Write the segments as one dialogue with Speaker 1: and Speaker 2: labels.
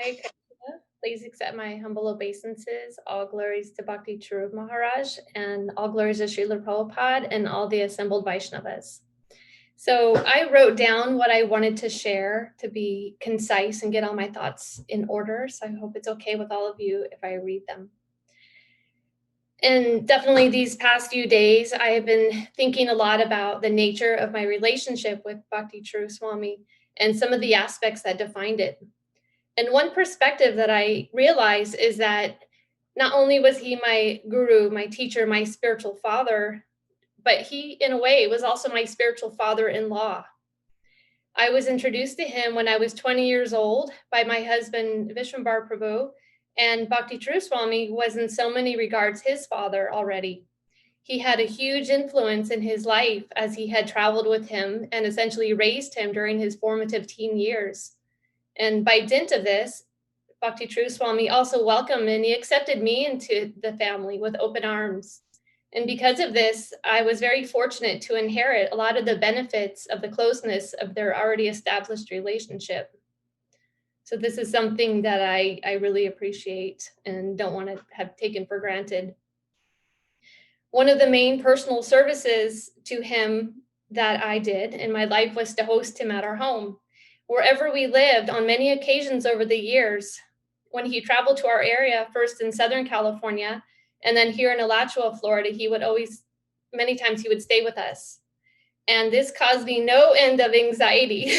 Speaker 1: Hare Krishna. Please accept my humble obeisances. All glories to Bhakti Charu Maharaj, and all glories to Srila Prabhupada and all the assembled Vaishnavas. So I wrote down what I wanted to share to be concise and get all my thoughts in order. So I hope it's okay with all of you if I read them. And definitely these past few days, I have been thinking a lot about the nature of my relationship with Bhakti Charu Swami and some of the aspects that defined it. And one perspective that I realized is that not only was he my guru, my teacher, my spiritual father, but he, in a way, was also my spiritual father-in-law. I was introduced to him when I was 20 years old by my husband, Vishwambar Prabhu, and Bhakti Charu Swami was in so many regards his father already. He had a huge influence in his life as he had traveled with him and essentially raised him during his formative teen years. And by dint of this, Bhakti Charu Swami also welcomed and he accepted me into the family with open arms. And because of this, I was very fortunate to inherit a lot of the benefits of the closeness of their already established relationship. So this is something that I really appreciate and don't want to have taken for granted. One of the main personal services to him that I did in my life was to host him at our home. Wherever we lived, on many occasions over the years, when he traveled to our area, first in Southern California, and then here in Alachua, Florida, many times he would stay with us. And this caused me no end of anxiety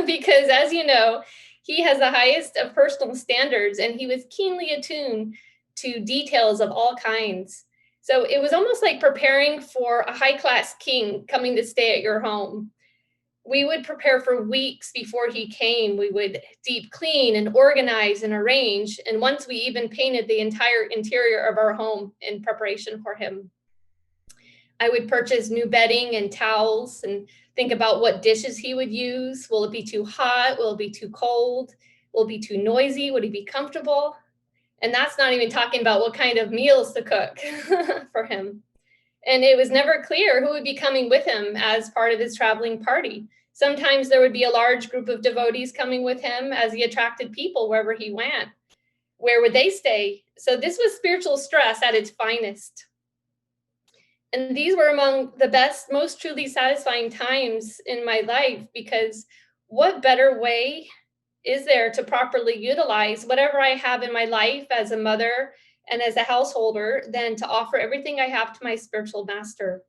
Speaker 1: because, as you know, he has the highest of personal standards and he was keenly attuned to details of all kinds. So it was almost like preparing for a high-class king coming to stay at your home. We would prepare for weeks before he came. We would deep clean and organize and arrange. And once we even painted the entire interior of our home in preparation for him. I would purchase new bedding and towels and think about what dishes he would use. Will it be too hot? Will it be too cold? Will it be too noisy? Would he be comfortable? And that's not even talking about what kind of meals to cook for him. And it was never clear who would be coming with him as part of his traveling party. Sometimes there would be a large group of devotees coming with him as he attracted people wherever he went. Where would they stay? So this was spiritual stress at its finest. And these were among the best, most truly satisfying times in my life, because what better way is there to properly utilize whatever I have in my life as a mother and as a householder than to offer everything I have to my spiritual master?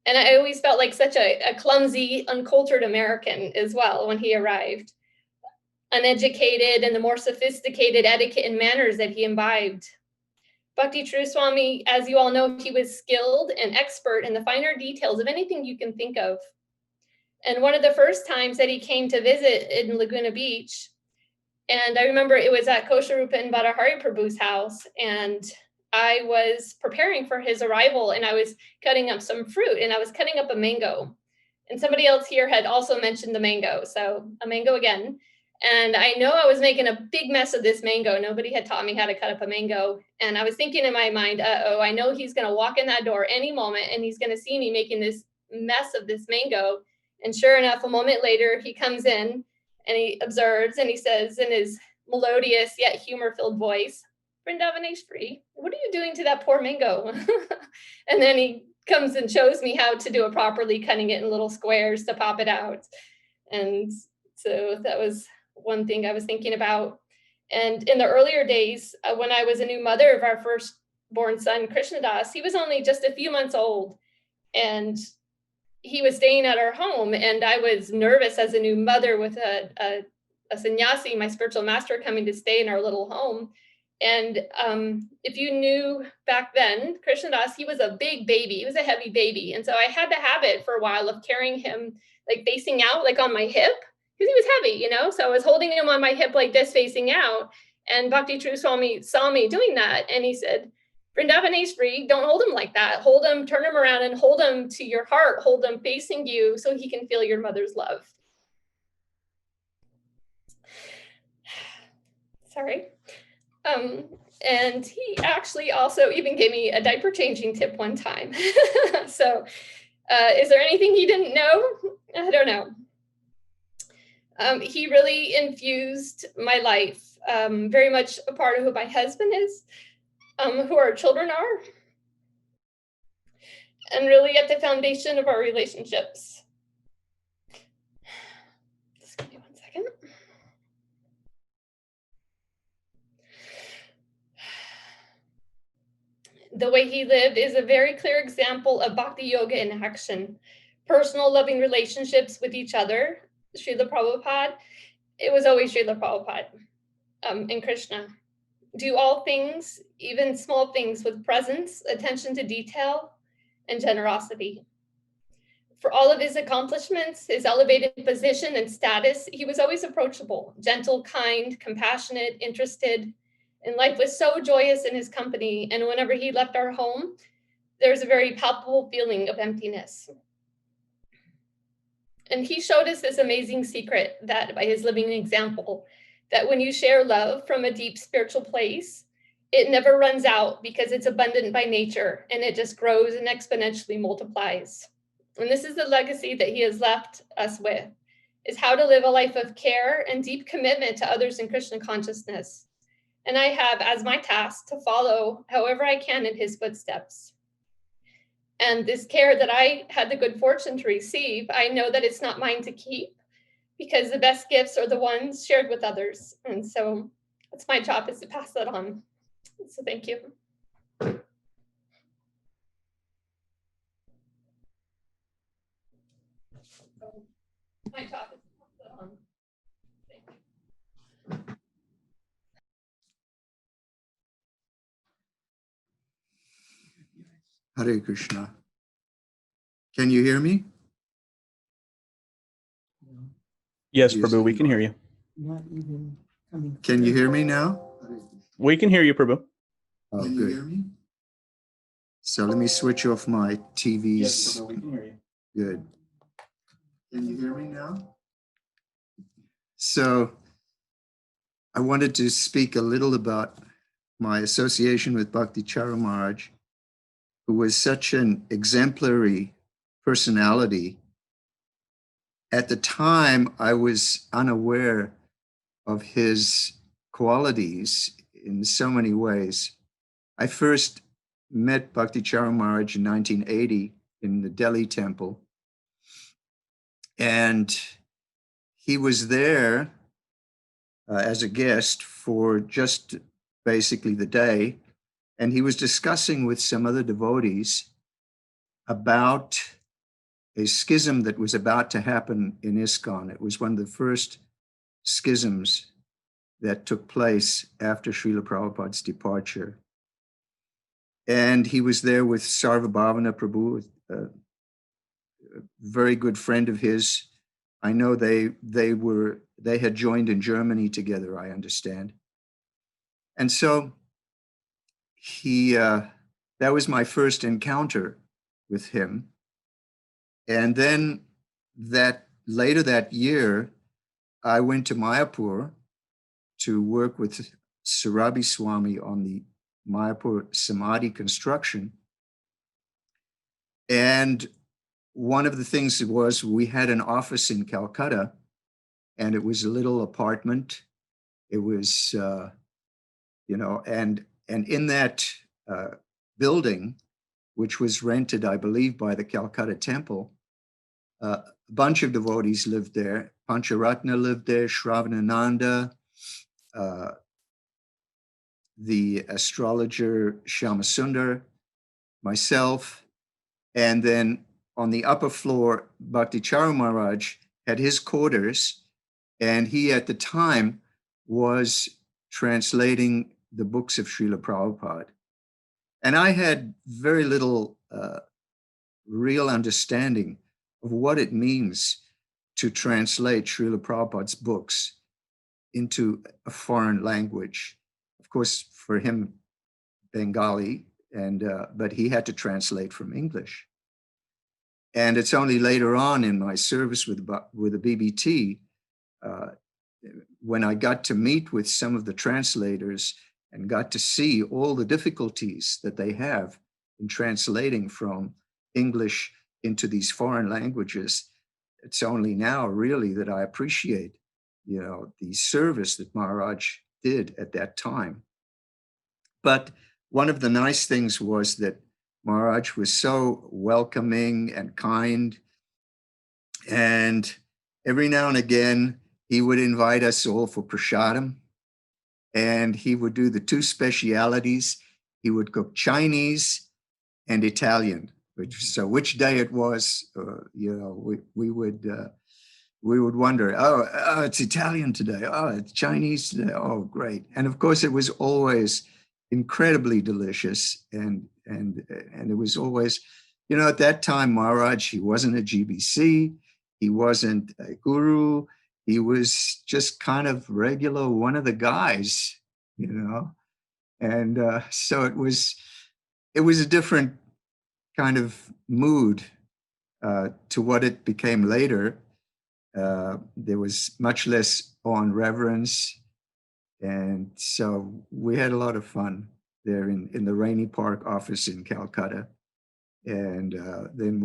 Speaker 1: And I always felt like such a clumsy, uncultured American as well when he arrived, uneducated in the more sophisticated etiquette and manners that he imbibed. Bhakti Charu Swami, as you all know, he was skilled and expert in the finer details of anything you can think of. And one of the first times that he came to visit in Laguna Beach, and I remember it was at Kosharupa and Badahari Prabhu's house, and I was preparing for his arrival, and I was cutting up some fruit, and I was cutting up a mango. And somebody else here had also mentioned the mango, so a mango again. And I know I was making a big mess of this mango. Nobody had taught me how to cut up a mango. And I was thinking in my mind, uh-oh, I know he's going to walk in that door any moment, and he's going to see me making this mess of this mango. And sure enough, a moment later, he comes in and he observes and he says in his melodious yet humor-filled voice, "Vrindavaneshwari, what are you doing to that poor mango?" And then he comes and shows me how to do it properly, cutting it in little squares to pop it out. And so that was one thing I was thinking about. And in the earlier days, when I was a new mother of our firstborn son, Krishnadas, he was only just a few months old. And he was staying at our home, and I was nervous as a new mother with a sannyasi, my spiritual master, coming to stay in our little home. And if you knew back then, Krishnadas, he was a big baby. He was a heavy baby. And so I had the habit for a while of carrying him like facing out, like on my hip, because he was heavy, So I was holding him on my hip like this, facing out. And Bhakti Charu Swami saw me doing that. And he said, "Vrindavaneshwari, don't hold him like that. Hold him, turn him around and hold him to your heart. Hold him facing you so he can feel your mother's love." Sorry. And he actually also even gave me a diaper changing tip one time. So is there anything he didn't know? I don't know. He really infused my life very much a part of who my husband is, who our children are, and really at the foundation of our relationships. Just give me 1 second. The way he lived is a very clear example of bhakti yoga in action. Personal loving relationships with each other. Srila Prabhupada, it was always Srila Prabhupada and Krishna. Do all things, even small things, with presence, attention to detail, and generosity. For all of his accomplishments, his elevated position and status, he was always approachable, gentle, kind, compassionate, interested, and life was so joyous in his company. And whenever he left our home, there was a very palpable feeling of emptiness. And he showed us this amazing secret that by his living example, that when you share love from a deep spiritual place, it never runs out because it's abundant by nature and it just grows and exponentially multiplies. And this is the legacy that he has left us with, is how to live a life of care and deep commitment to others in Krishna consciousness. And I have as my task to follow however I can in his footsteps. And this care that I had the good fortune to receive, I know that it's not mine to keep, because the best gifts are the ones shared with others. And so that's my job, is to pass that on. So thank you. My job is to pass that on. Thank you.
Speaker 2: Hare Krishna. Can you hear me?
Speaker 3: Yes, Prabhu, we can hear you.
Speaker 4: Not even coming.
Speaker 2: Can you hear me now?
Speaker 3: We can hear you, Prabhu.
Speaker 2: Oh, good. Can you hear me? So let me switch off my TVs.
Speaker 3: Yes, Prabhu, we can hear you.
Speaker 2: Good. Can you hear me now? So I wanted to speak a little about my association with Bhakti Charu Maharaj, who was such an exemplary personality. At the time, I was unaware of his qualities in so many ways. I first met Bhakti Charu Maharaj in 1980 in the Delhi temple. And he was there as a guest for just basically the day. And he was discussing with some other devotees about a schism that was about to happen in ISKCON. It was one of the first schisms that took place after Srila Prabhupada's departure. And he was there with Sarvabhavana Prabhu, a very good friend of his. I know they had joined in Germany together, I understand. And so that was my first encounter with him. And then later that year, I went to Mayapur to work with Surabhi Swami on the Mayapur Samadhi construction. And one of the things was we had an office in Calcutta, and it was a little apartment. It was, and in that building, which was rented, I believe, by the Calcutta temple, a bunch of devotees lived there. Pancharatna lived there, Shravanananda, the astrologer Shyamasundar, myself, and then on the upper floor, Bhakti Charu Maharaj had his quarters, and he at the time was translating the books of Srila Prabhupada. And I had very little real understanding of what it means to translate Srila Prabhupada's books into a foreign language. Of course, for him, Bengali, but he had to translate from English. And it's only later on in my service with the BBT, when I got to meet with some of the translators and got to see all the difficulties that they have in translating from English into these foreign languages. It's only now really that I appreciate, the service that Maharaj did at that time. But one of the nice things was that Maharaj was so welcoming and kind. And every now and again, he would invite us all for prasadam. And he would do the two specialities. He would cook Chinese and Italian, which day it was, we would wonder, oh, it's Italian today. Oh, it's Chinese today. Oh, great. And of course, it was always incredibly delicious. And it was always, at that time, Maharaj, he wasn't a GBC. He wasn't a guru. He was just kind of regular, one of the guys, And so it was a different kind of mood to what it became later. There was much less awe and reverence. And so we had a lot of fun there in the Rainy Park office in Calcutta. And then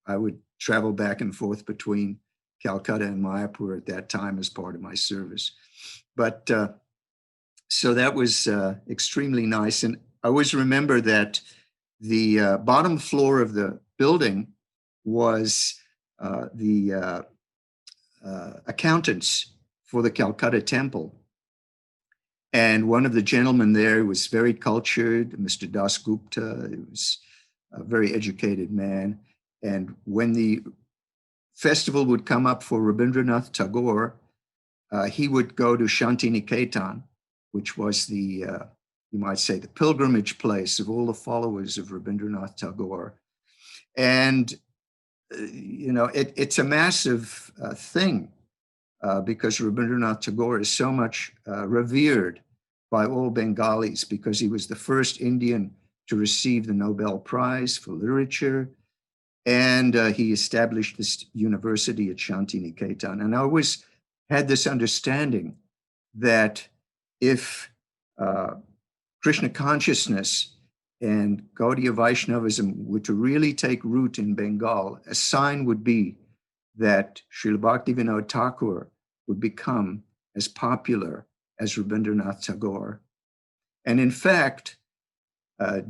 Speaker 2: I would travel back and forth between Calcutta and Mayapur at that time as part of my service. But so that was extremely nice. And I always remember that the bottom floor of the building was the accountants for the Calcutta temple. And one of the gentlemen there was very cultured, Mr. Das Gupta. He was a very educated man. And when the festival would come up for Rabindranath Tagore, he would go to Shantiniketan, which was the, you might say, the pilgrimage place of all the followers of Rabindranath Tagore. And, it's a massive thing because Rabindranath Tagore is so much revered by all Bengalis because he was the first Indian to receive the Nobel Prize for Literature. And he established this university at Shantiniketan. And I always had this understanding that if Krishna consciousness and Gaudiya Vaishnavism were to really take root in Bengal, a sign would be that Srila Bhaktivinoda Thakur would become as popular as Rabindranath Tagore. And in fact,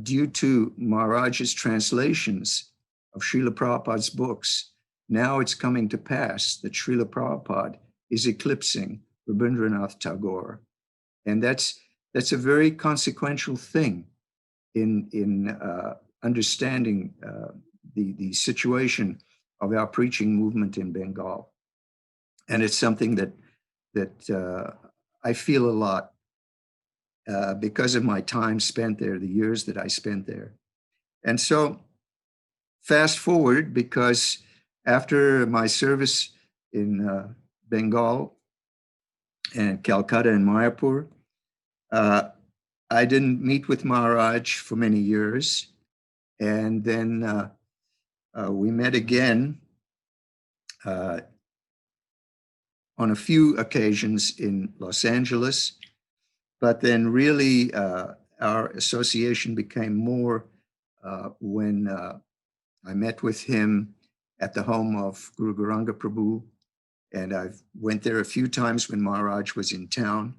Speaker 2: due to Maharaj's translations of Srila Prabhupada's books, now it's coming to pass that Srila Prabhupada is eclipsing Rabindranath Tagore. And that's a very consequential thing in understanding the situation of our preaching movement in Bengal. And it's something that I feel a lot because of my time spent there, the years that I spent there. And so fast forward, because after my service in Bengal and Calcutta and Mayapur, I didn't meet with Maharaj for many years. And then we met again on a few occasions in Los Angeles. But then really our association became more when I met with him at the home of Guru Gauranga Prabhu. And I went there a few times when Maharaj was in town.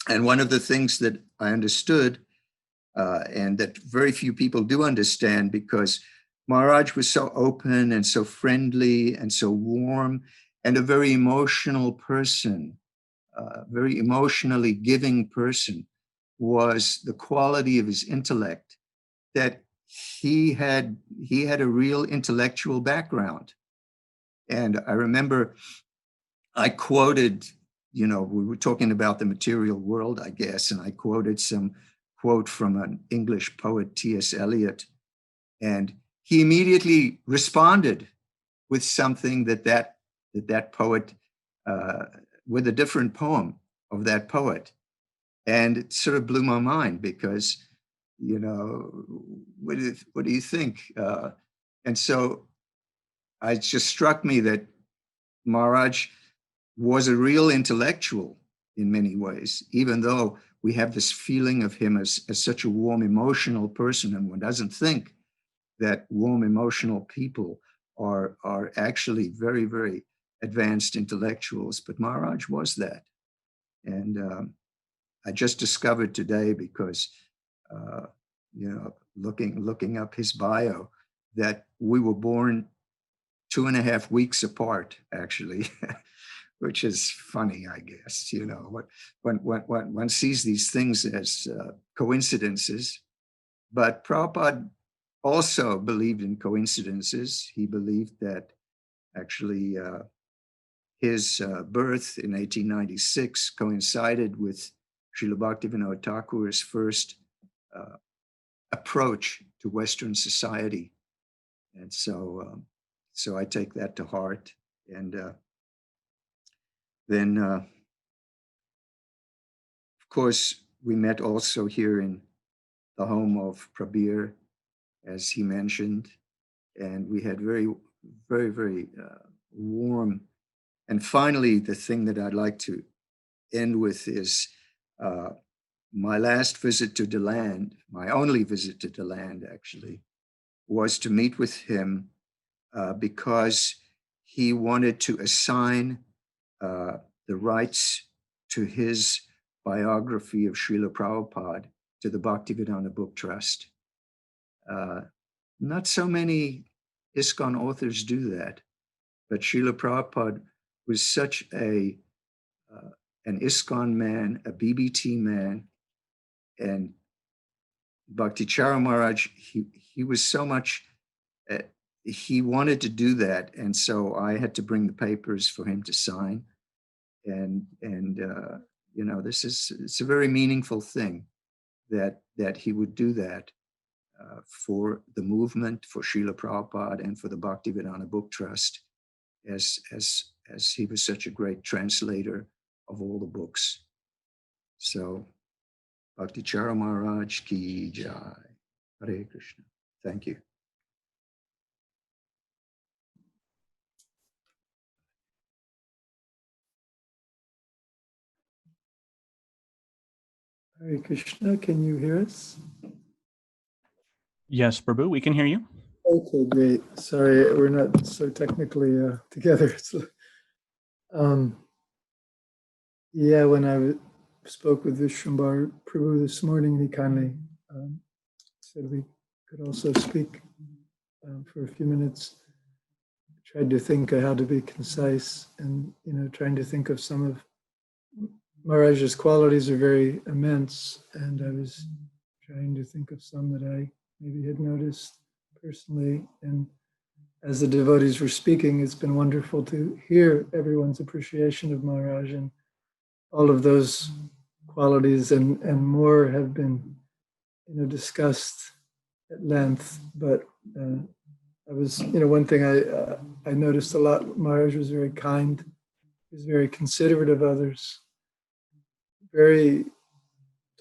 Speaker 2: And one of the things that I understood and that very few people do understand, because Maharaj was so open and so friendly and so warm and a very emotional person, very emotionally giving person, was the quality of his intellect, that he had a real intellectual background. And I remember I quoted, we were talking about the material world, I guess, and I quoted some quote from an English poet, T.S. Eliot, and he immediately responded with something that poet, with a different poem of that poet. And it sort of blew my mind because, what do you think? And so it just struck me that Maharaj was a real intellectual in many ways, even though we have this feeling of him as such a warm, emotional person, and one doesn't think that warm, emotional people are actually very, very advanced intellectuals. But Maharaj was that. And I just discovered today, because looking up his bio, that we were born 2.5 weeks apart, actually, which is funny, I guess. When one sees these things as coincidences. But Prabhupada also believed in coincidences. He believed that actually his birth in 1896 coincided with Srila Bhaktivinoda Thakur's first approach to Western society. And so I take that to heart. And then, of course, we met also here in the home of Prabir, as he mentioned, and we had very, very, very warm. And finally, the thing that I'd like to end with is my last visit to DeLand, my only visit to DeLand, actually, was to meet with him because he wanted to assign the rights to his biography of Srila Prabhupada to the Bhaktivedanta Book Trust. Not so many ISKCON authors do that, but Srila Prabhupada was such an ISKCON man, a BBT man, and Bhakti Charu Maharaj, he was so much, he wanted to do that, and so I had to bring the papers for him to sign, and it's a very meaningful thing that he would do that for the movement, for Srila Prabhupada, and for the Bhaktivedanta Book Trust, as he was such a great translator of all the books. So, Bhakti Charu Maharaj ki jai. Hare Krishna. Thank you.
Speaker 5: Hare Krishna, can you hear us?
Speaker 3: Yes, Prabhu, we can hear you.
Speaker 5: Okay, great. Sorry, we're not so technically together. Yeah, when I spoke with Vishwambar Prabhu this morning, he kindly said we could also speak for a few minutes. Tried to think of how to be concise, and trying to think of some of Maharaj's qualities are very immense, and I was trying to think of some that I maybe had noticed personally. And as the devotees were speaking, it's been wonderful to hear everyone's appreciation of Maharaj, and all of those qualities and more have been discussed at length. But I was, one thing I noticed a lot, Maharaj was very kind, he was very considerate of others, very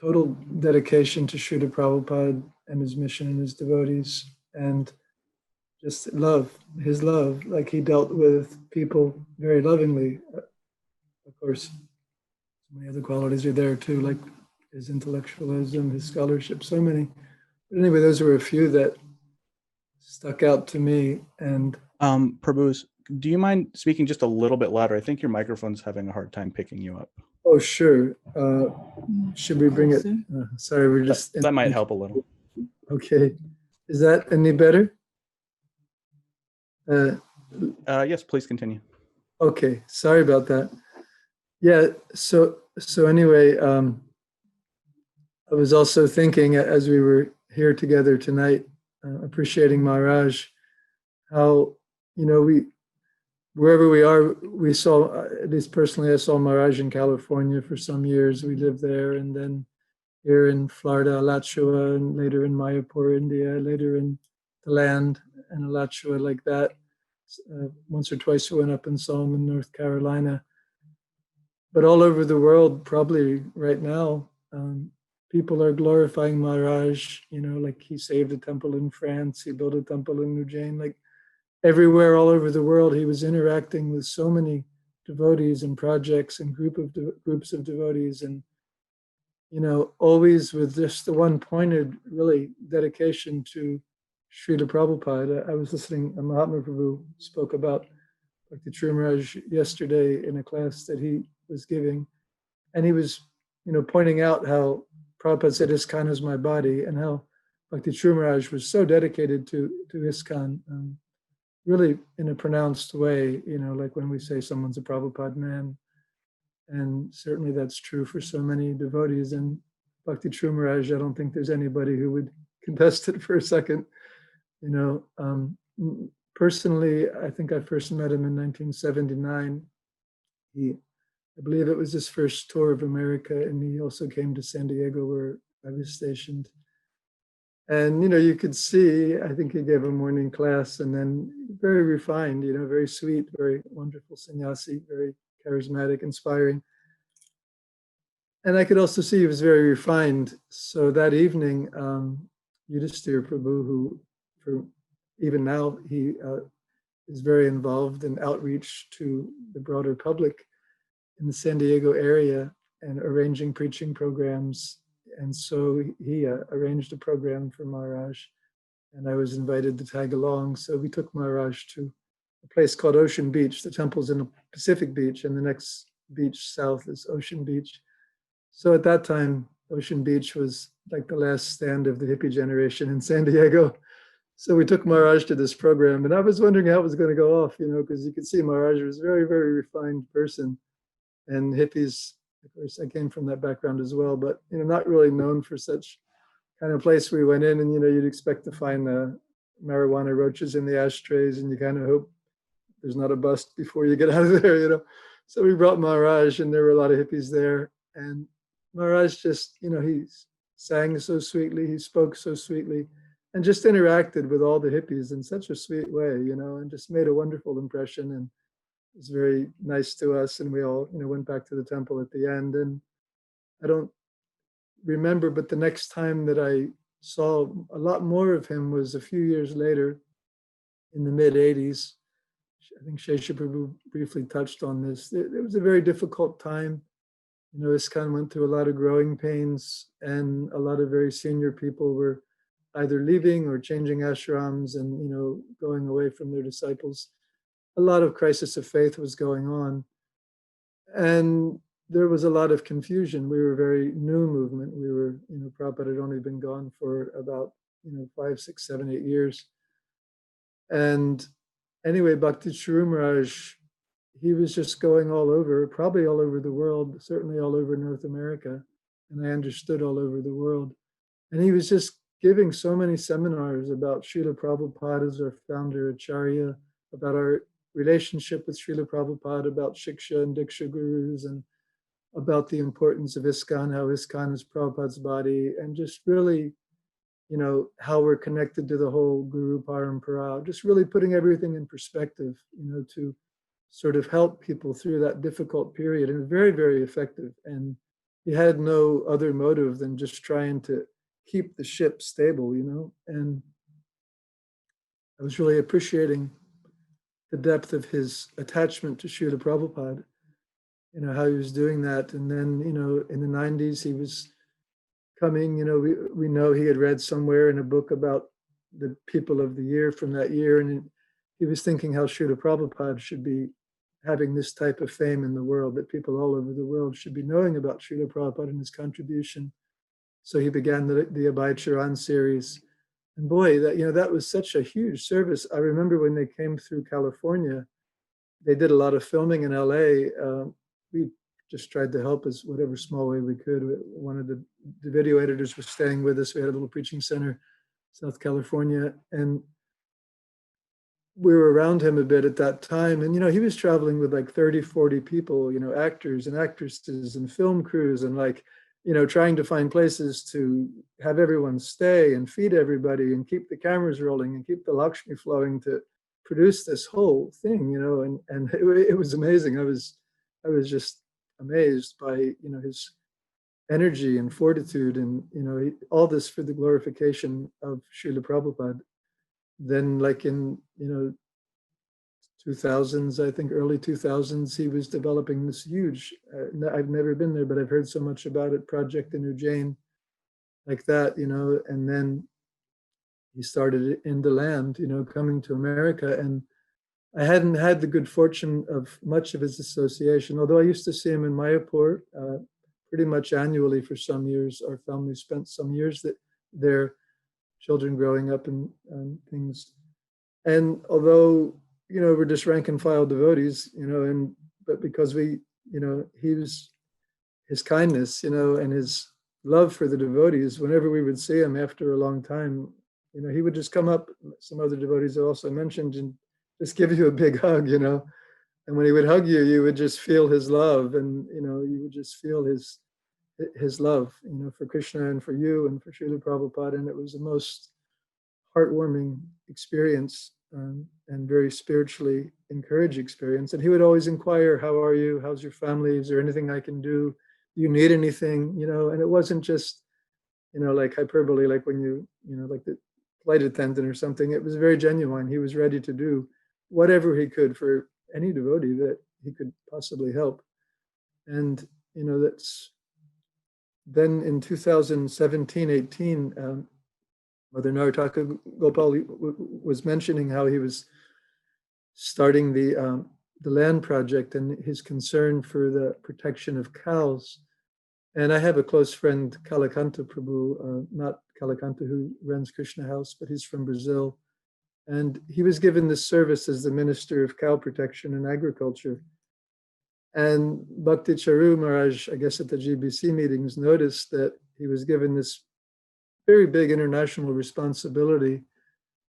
Speaker 5: total dedication to Srila Prabhupada and his mission and his devotees, and just his love, like he dealt with people very lovingly. Of course, so many other qualities are there too, like his intellectualism, his scholarship, so many. But anyway, those were a few that stuck out to me. And
Speaker 3: Prabhu, do you mind speaking just a little bit louder? I think your microphone's having a hard time picking you up.
Speaker 5: oh, sure. Should we bring it? Sorry, we're just.
Speaker 3: That might help a little.
Speaker 5: Okay. Is that any better?
Speaker 3: Yes, please continue.
Speaker 5: Okay, sorry about that. Yeah, so anyway, I was also thinking as we were here together tonight, appreciating Maharaj, how, wherever we are, we saw, at least personally, I saw Maharaj in California for some years. We lived there, and then here in Florida, Alachua, and later in Mayapur, India, later in the land and Alachua, like that. Once or twice we went up and saw him in North Carolina. But all over the world, probably right now, people are glorifying Maharaj, like he saved a temple in France, he built a temple in Ujjain, like everywhere, all over the world, he was interacting with so many devotees and projects and groups of devotees, and always with just the one pointed, really, dedication to Srila Prabhupada. I was listening, Mahatma Prabhu spoke about Bhakti Charu Maharaj yesterday in a class that he was giving, And he was, pointing out how Prabhupada said ISKCON is my body, and how Bhakti Charu Maharaj was so dedicated to ISKCON, really in a pronounced way, like when we say someone's a Prabhupada man. And certainly that's true for so many devotees. And Bhakti Charu Maharaj, I don't think there's anybody who would contest it for a second. Personally, I think I first met him in 1979. I believe it was his first tour of America, and he also came to San Diego where I was stationed. And, you could see, I think he gave a morning class, and then very refined, very sweet, very wonderful sannyasi, very charismatic, inspiring. And I could also see he was very refined. So that evening, Yudhisthira Prabhu, who for even now, he is very involved in outreach to the broader public in the San Diego area and arranging preaching programs. And so he arranged a program for Maharaj, and I was invited to tag along. So we took Maharaj to a place called Ocean Beach. The temple's in the Pacific Beach, and the next beach south is Ocean Beach. So at that time, Ocean Beach was like the last stand of the hippie generation in San Diego. So we took Maharaj to this program, and I was wondering how it was going to go off, because you could see Maharaj was a very, very refined person. And hippies, of course, I came from that background as well, but, not really known for such kind of place. We went in and, you'd expect to find marijuana roaches in the ashtrays, and you kind of hope there's not a bust before you get out of there, So we brought Maharaj, and there were a lot of hippies there. And Maharaj just, he sang so sweetly, he spoke so sweetly, and just interacted with all the hippies in such a sweet way, and just made a wonderful impression. And it was very nice to us. And we all, went back to the temple at the end. And I don't remember, but the next time that I saw a lot more of him was a few years later in the mid 80s. I think Shesha Prabhu briefly touched on this. It was a very difficult time. ISKCON went through a lot of growing pains, and a lot of very senior people were either leaving or changing ashrams and, going away from their disciples. A lot of crisis of faith was going on. And there was a lot of confusion. We were a very new movement. We were, Prabhupada had only been gone for about, 5, 6, 7, 8 years. And anyway, Bhakti Charu Maharaj, he was just going all over, probably all over the world, certainly all over North America. And I understood all over the world. And he was just giving so many seminars about Srila Prabhupada as our founder, Acharya, about our relationship with Srila Prabhupada, about Shiksha and Diksha gurus, and about the importance of ISKCON, how ISKCON is Prabhupada's body, and just really, how we're connected to the whole Guru Parampara, just really putting everything in perspective, to sort of help people through that difficult period. And very, very effective. And he had no other motive than just trying to keep the ship stable, and I was really appreciating the depth of his attachment to Srila Prabhupada, how he was doing that. And then, in the 90s, he was coming, we know he had read somewhere in a book about the people of the year from that year. And he was thinking how Srila Prabhupada should be having this type of fame in the world, that people all over the world should be knowing about Srila Prabhupada and his contribution. So he began the Abhay Charan series. And boy, that was such a huge service. I remember when they came through California, they did a lot of filming in LA. We just tried to help as whatever small way we could. One of the video editors was staying with us. We had a little preaching center, South California, and we were around him a bit at that time. And, he was traveling with like 30, 40 people, actors and actresses and film crews, and trying to find places to have everyone stay and feed everybody and keep the cameras rolling and keep the Lakshmi flowing to produce this whole thing, and it was amazing. I was just amazed by, his energy and fortitude, and, all this for the glorification of Srila Prabhupada. Then in, 2000s, I think early 2000s, he was developing this huge, I've never been there, but I've heard so much about it, project in Ujjain, like that, and then he started it in the land, coming to America. And I hadn't had the good fortune of much of his association, although I used to see him in Mayapur. pretty much annually for some years. Our family spent some years there, children growing up and things. And although, we're just rank and file devotees, but because his kindness, and his love for the devotees, whenever we would see him after a long time, he would just come up, some other devotees also mentioned, and just give you a big hug, And when he would hug you, you would just feel his love, and, you would just feel his love, for Krishna and for you and for Srila Prabhupada. And it was the most heartwarming experience, and very spiritually encouraged experience. And he would always inquire, how are you? How's your family? Is there anything I can do? Do you need anything? And it wasn't just, like hyperbole, like when like the flight attendant or something. It was very genuine. He was ready to do whatever he could for any devotee that he could possibly help. And, that's then in 2017-18, Mother Narataka Gopal was mentioning how he was starting the land project and his concern for the protection of cows. And I have a close friend, Kalakanta Prabhu, not Kalakanta who runs Krishna House, but he's from Brazil. And he was given this service as the Minister of Cow Protection and Agriculture. And Bhakti Charu Maharaj, I guess at the GBC meetings, noticed that he was given this very big international responsibility,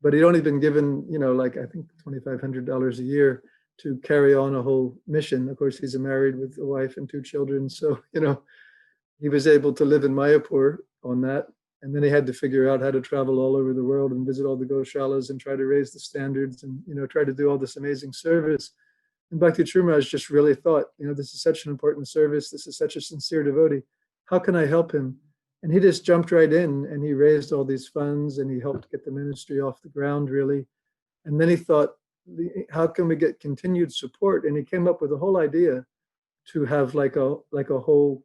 Speaker 5: but he'd only been given, like I think $2,500 a year to carry on a whole mission. Of course, he's married with a wife and 2 children. So, he was able to live in Mayapur on that. And then he had to figure out how to travel all over the world and visit all the goshalas and try to raise the standards and, try to do all this amazing service. And Bhakti Charu Maharaj just really thought, this is such an important service. This is such a sincere devotee. How can I help him? And he just jumped right in and he raised all these funds and he helped get the ministry off the ground, really. And then he thought, how can we get continued support? And he came up with a whole idea to have like a whole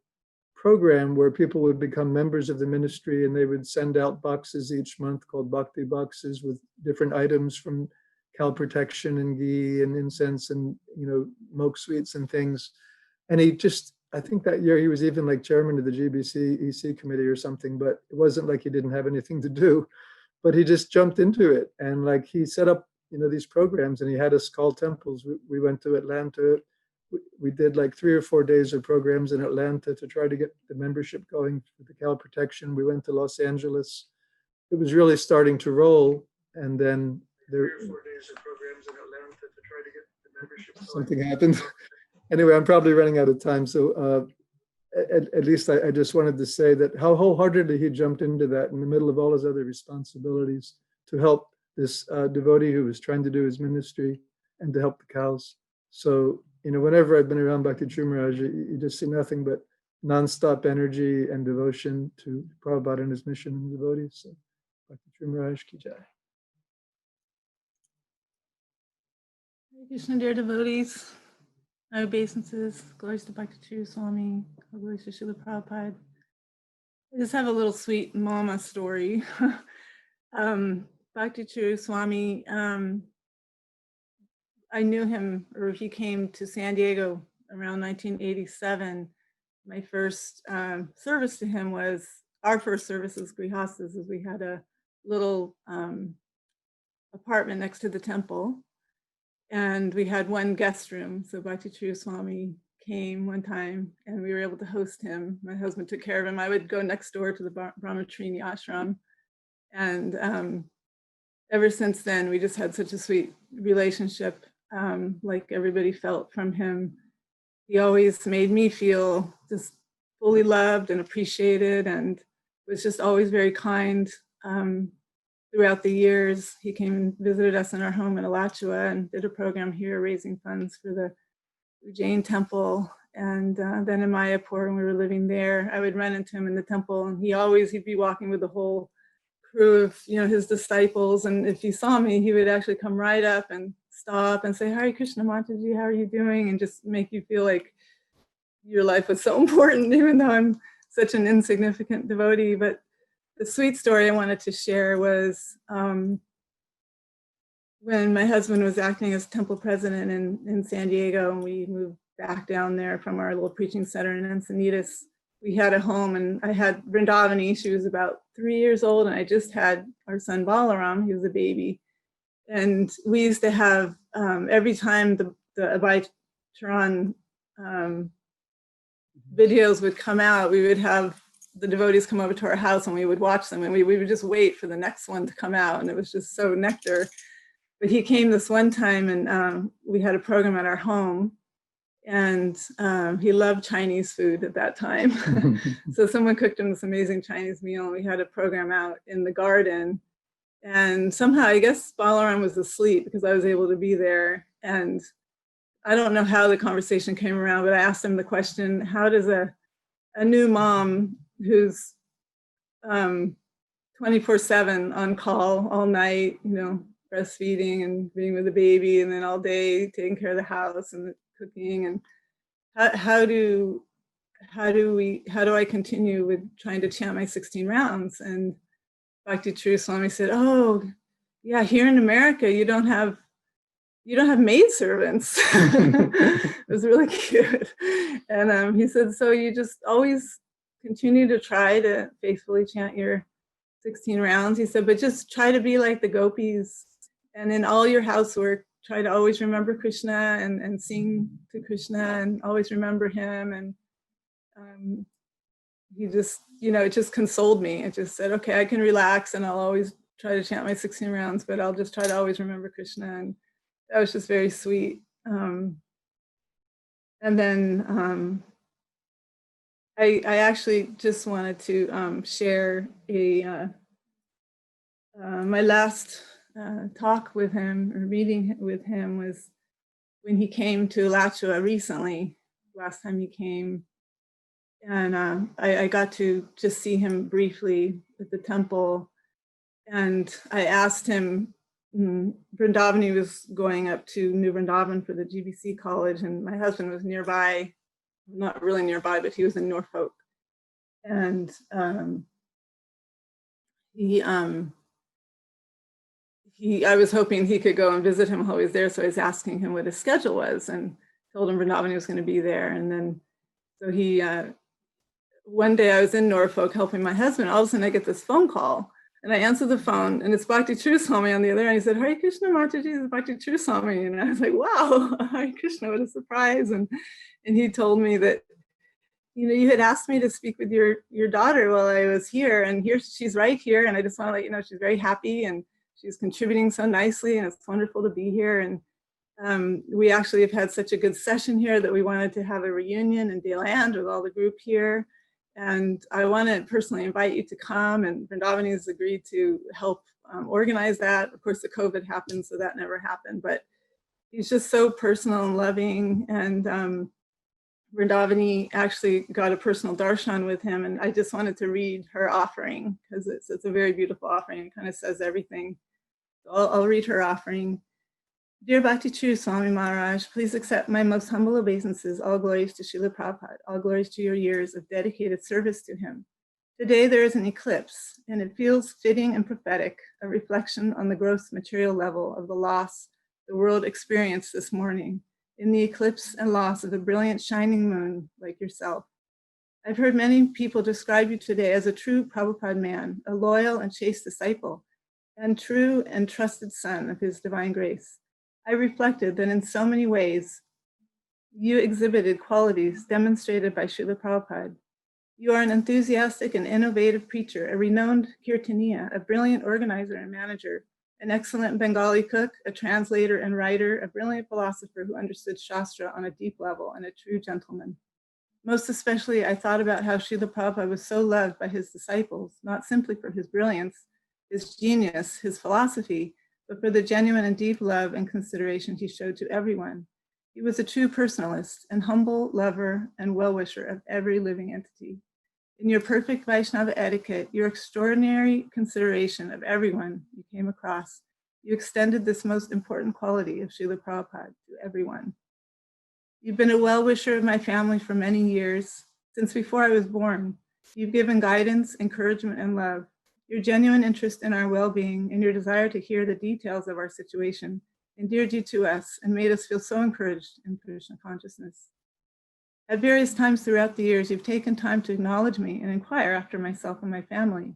Speaker 5: program where people would become members of the ministry and they would send out boxes each month called Bhakti boxes with different items from cow protection and ghee and incense and, milk sweets and things. And he just, I think that year he was even like chairman of the GBC EC committee or something, but it wasn't like he didn't have anything to do, but he just jumped into it. And like he set up, these programs and he had us call temples. We went to Atlanta. We did like 3 or 4 days of programs in Atlanta to try to get the membership going for the cow protection. We went to Los Angeles. It was really starting to roll. And then 3 or 4 days of programs in Atlanta to try to get the membership going. Something happened. Anyway, I'm probably running out of time. So at least I just wanted to say that how wholeheartedly he jumped into that in the middle of all his other responsibilities to help this devotee who was trying to do his ministry and to help the cows. So, whenever I've been around Bhakti Charu Maharaj, you just see nothing but nonstop energy and devotion to Prabhupada and his mission and the devotees. So, Bhakti Charu Maharaj ki jai.
Speaker 6: Hare Krishna, dear devotees, my obeisances, glories to Bhakti Charu Swami, glories to Srila Prabhupada. I just have a little sweet mama story. Bhakti Charu Swami, I knew him, or he came to San Diego around 1987. My first service to him was, our first service as Grihastas, as we had a little apartment next to the temple. And we had one guest room. So Bhakti Charu Swami came one time and we were able to host him. My husband took care of him. I would go next door to the Brahmacharini ashram. And ever since then, we just had such a sweet relationship, like everybody felt from him. He always made me feel just fully loved and appreciated, and was just always very kind. Throughout the years, he came and visited us in our home in Alachua and did a program here raising funds for the Jain temple. And then in Mayapur, when we were living there, I would run into him in the temple, and he'd be walking with the whole crew of his disciples. And if he saw me, he would actually come right up and stop and say, Hare Krishna Mataji, how are you doing? And just make you feel like your life was so important, even though I'm such an insignificant devotee. But the sweet story I wanted to share was when my husband was acting as temple president in San Diego, and we moved back down there from our little preaching center in Encinitas. we had a home, and I had Vrindavani. She was about 3 years old, and I just had our son Balaram. He was a baby. And we used to have, every time the Abhay Charan videos would come out, we would have the devotees come over to our house and we would watch them, and we would just wait for the next one to come out, and it was just so nectar. But he came this one time, and we had a program at our home, and he loved Chinese food at that time. So someone cooked him this amazing Chinese meal, and we had a program out in the garden. And somehow, I guess Balaram was asleep because I was able to be there. And I don't know how the conversation came around, but I asked him the question, how does a new mom who's 24/7 on call all night, breastfeeding and being with the baby, and then all day taking care of the house and cooking, and how do I continue with trying to chant my 16 rounds? And Bhakti Charu Swami said, "Oh, yeah, here in America, you don't have maidservants." It was really cute. And he said, "So you just always continue to try to faithfully chant your 16 rounds." He said, "But just try to be like the gopis, and in all your housework, try to always remember Krishna and sing to Krishna and always remember him." And he just, it just consoled me. It just said, okay, I can relax and I'll always try to chant my 16 rounds, but I'll just try to always remember Krishna. And that was just very sweet. And then I actually just wanted to share my last talk with him, or meeting with him, was when he came to Alachua recently, last time he came. And I got to just see him briefly at the temple. And I asked him, Vrindavani was going up to New Vrindavan for the GBC college, and my husband was nearby, not really nearby, but he was in Norfolk. And I was hoping he could go and visit him while he was there, so I was asking him what his schedule was, and told him Vrindavani was going to be there. And then, so he, one day I was in Norfolk helping my husband. All of a sudden I get this phone call, and I answer the phone, and it's Bhakti Charu Swami on the other end. He said, "Hare Krishna, Mataji, this is Bhakti Charu Swami." And I was like, wow, Hare Krishna, what a surprise. And he told me that, you had asked me to speak with your daughter while I was here, and here she's right here. And I just want to let you know she's very happy, and she's contributing so nicely, and it's wonderful to be here. And we actually have had such a good session here that we wanted to have a reunion in Deland with all the group here. And I want to personally invite you to come, and Vrindavani has agreed to help organize that. Of course, the COVID happened, so that never happened, but he's just so personal and loving. And Vrindavani actually got a personal darshan with him, and I just wanted to read her offering, because it's a very beautiful offering. It kind of says everything. So I'll read her offering. Dear Bhakti Charu Swami Maharaj, please accept my most humble obeisances. All glories to Srila Prabhupada. All glories to your years of dedicated service to him. Today there is an eclipse, and it feels fitting and prophetic, a reflection on the gross material level of the loss the world experienced this morning, in the eclipse and loss of a brilliant shining moon like yourself. I've heard many people describe you today as a true Prabhupada man, a loyal and chaste disciple, and true and trusted son of his divine grace. I reflected that in so many ways, you exhibited qualities demonstrated by Srila Prabhupada. You are an enthusiastic and innovative preacher, a renowned kirtaniya, a brilliant organizer and manager, an excellent Bengali cook, a translator and writer, a brilliant philosopher who understood Shastra on a deep level, and a true gentleman. Most especially, I thought about how Srila Prabhupada was so loved by his disciples, not simply for his brilliance, his genius, his philosophy, but for the genuine and deep love and consideration he showed to everyone. He was a true personalist and humble lover and well-wisher of every living entity. In your perfect Vaishnava etiquette, your extraordinary consideration of everyone you came across, you extended this most important quality of Srila Prabhupada to everyone. You've been a well-wisher of my family for many years, since before I was born. You've given guidance, encouragement, and love. Your genuine interest in our well-being and your desire to hear the details of our situation endeared you to us and made us feel so encouraged in Krishna consciousness. At various times throughout the years, you've taken time to acknowledge me and inquire after myself and my family.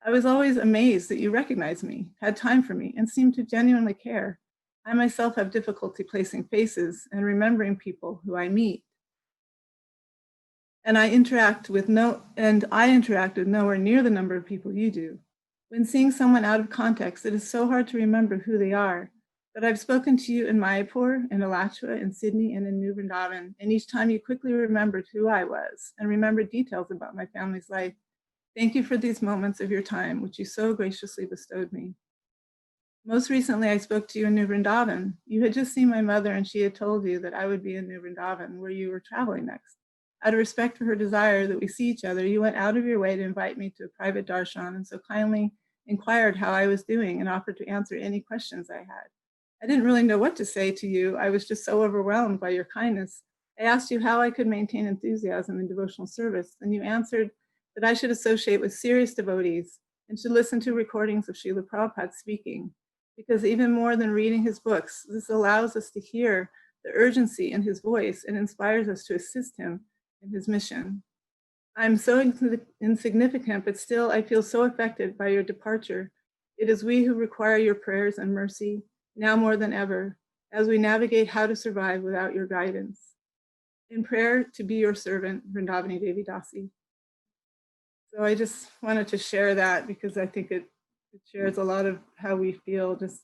Speaker 6: I was always amazed that you recognized me, had time for me, and seemed to genuinely care. I myself have difficulty placing faces and remembering people who I meet. And I interact with nowhere near the number of people you do. When seeing someone out of context, it is so hard to remember who they are. But I've spoken to you in Mayapur, in Alachua, in Sydney, and in New Vrindavan, and each time you quickly remembered who I was and remembered details about my family's life. Thank you for these moments of your time, which you so graciously bestowed me. Most recently, I spoke to you in New Vrindavan. You had just seen my mother, and she had told you that I would be in New Vrindavan, where you were traveling next. Out of respect for her desire that we see each other, you went out of your way to invite me to a private darshan and so kindly inquired how I was doing and offered to answer any questions I had. I didn't really know what to say to you. I was just so overwhelmed by your kindness. I asked you how I could maintain enthusiasm in devotional service, and you answered that I should associate with serious devotees and should listen to recordings of Srila Prabhupada speaking, because even more than reading his books, this allows us to hear the urgency in his voice and inspires us to assist him in his mission. I'm so insignificant, but still I feel so affected by your departure. It is we who require your prayers and mercy, now more than ever, as we navigate how to survive without your guidance. In prayer, to be your servant, Vrindavani Devi Dasi. So I just wanted to share that because I think it shares a lot of how we feel, just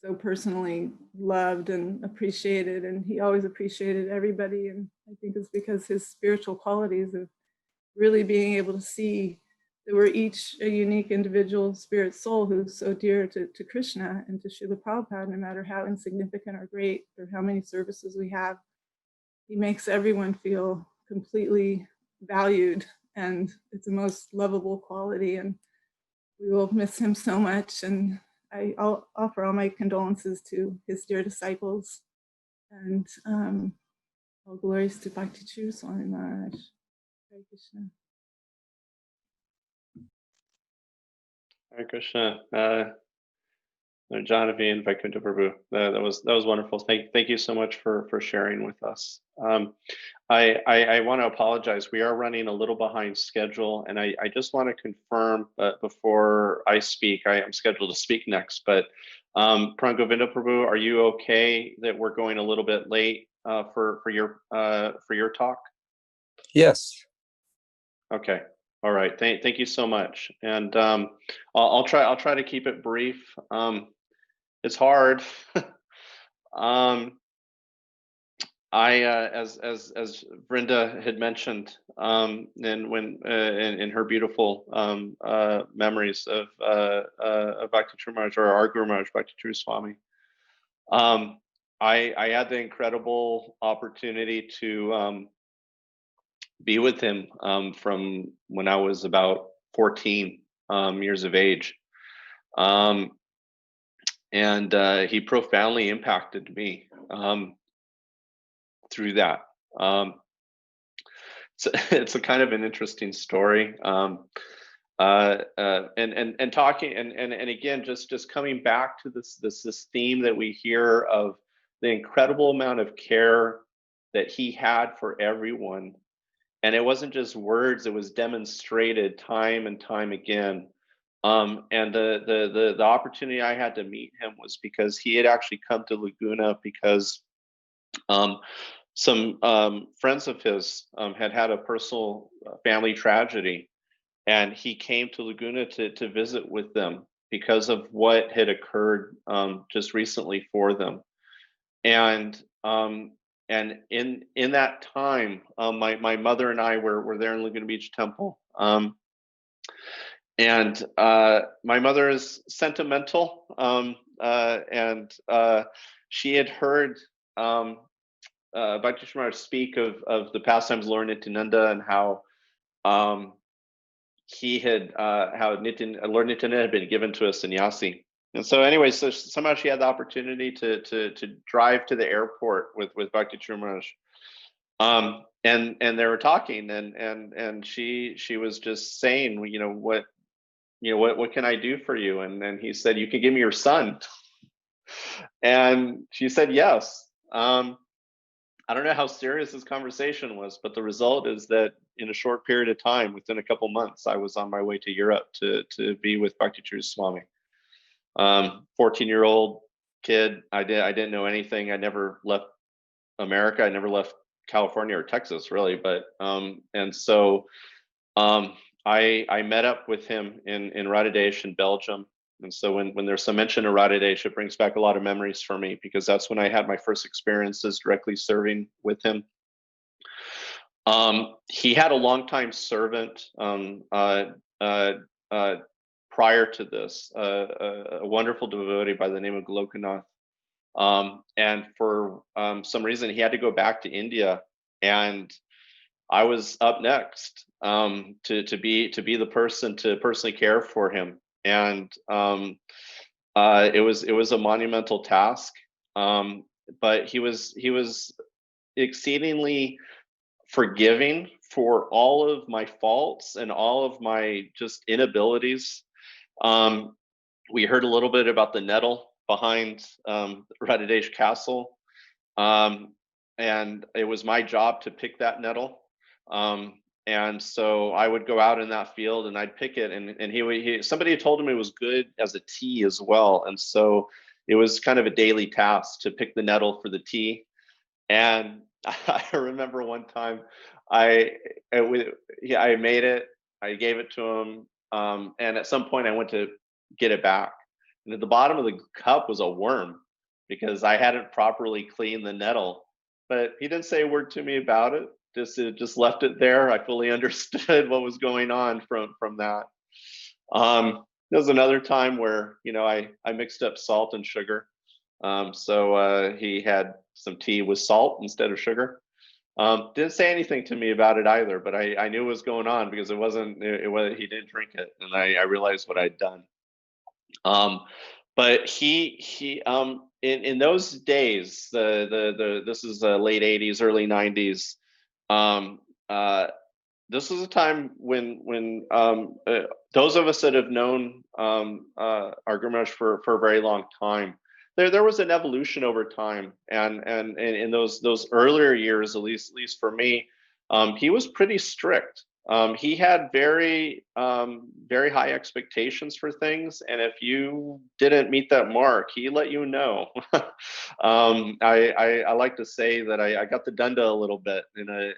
Speaker 6: so personally loved and appreciated. And he always appreciated everybody. And I think it's because his spiritual qualities of really being able to see that we're each a unique individual spirit soul who's so dear to Krishna and to Srila Prabhupada, no matter how insignificant or great or how many services we have. He makes everyone feel completely valued, and it's the most lovable quality, and we will miss him so much. And I'll offer all my condolences to his dear disciples, and all glories to Bhakti Charu Swami Maharaj. Hare Krishna.
Speaker 7: Hare Krishna. Janavi and Vaikuntha Prabhu. That was wonderful. Thank you so much for sharing with us. I want to apologize. We are running a little behind schedule, and I just want to confirm before I speak. I am scheduled to speak next, but Prangovinda Prabhu, are you okay that we're going a little bit late for your talk?
Speaker 8: Yes.
Speaker 7: Okay. All right. Thank you so much. And I'll try to keep it brief. It's hard. As Brenda had mentioned, and when in her beautiful memories of Bhakti Charu Maharaj, or our Guru Maharaj, Bhakti Charu Swami, I had the incredible opportunity to be with him from when I was about 14 years of age. And he profoundly impacted me through that. It's a kind of an interesting story. And talking and again, just coming back to this theme that we hear of the incredible amount of care that he had for everyone. And it wasn't just words, it was demonstrated time and time again. And the opportunity I had to meet him was because he had actually come to Laguna because some friends of his had a personal family tragedy, and he came to Laguna to visit with them because of what had occurred just recently for them. And in that time, my mother and I were there in Laguna Beach Temple. And my mother is sentimental, and she had heard Bhakti Charu Maharaj speak of the pastimes of Lord Nityananda and how he had how Lord Nityananda had been given to a sannyasi. And so anyway, so somehow she had the opportunity to drive to the airport with Bhakti Charu Maharaj. And they were talking, and she was just saying, what can I do for you? And then he said, you can give me your son. And she said, yes. I don't know how serious this conversation was, but the result is that in a short period of time, within a couple months, I was on my way to Europe to be with Bhakti Charu Swami. 14-year-old kid. I didn't know anything. I never left America. I never left California or Texas, really. But and so I met up with him in Radadesh in Belgium. And so when there's some mention of Radadesh, it brings back a lot of memories for me, because that's when I had my first experiences directly serving with him. He had a longtime servant prior to this, a wonderful devotee by the name of Glokanath. And for some reason, he had to go back to India, and I was up next to be the person to personally care for him. And it was a monumental task, but he was exceedingly forgiving for all of my faults and all of my just inabilities. We heard a little bit about the nettle behind Radadesh Castle, and it was my job to pick that nettle. And so I would go out in that field and I'd pick it, and somebody had told him it was good as a tea as well, and so it was kind of a daily task to pick the nettle for the tea. And I remember one time I made it, I gave it to him, and at some point I went to get it back, and at the bottom of the cup was a worm, because I hadn't properly cleaned the nettle. But he didn't say a word to me about it. Just left it there. I fully understood what was going on from that. There was another time where I mixed up salt and sugar. So he had some tea with salt instead of sugar. Didn't say anything to me about it either, but I knew what was going on, because it was he didn't drink it, and I realized what I'd done. But he in those days, this is late 80s, early 90s. This was a time when those of us that have known our Guru Maharaj for a very long time, there was an evolution over time, and in those earlier years, at least for me, he was pretty strict. He had very high expectations for things, and if you didn't meet that mark, he let you know. I like to say that I got the dunda a little bit in a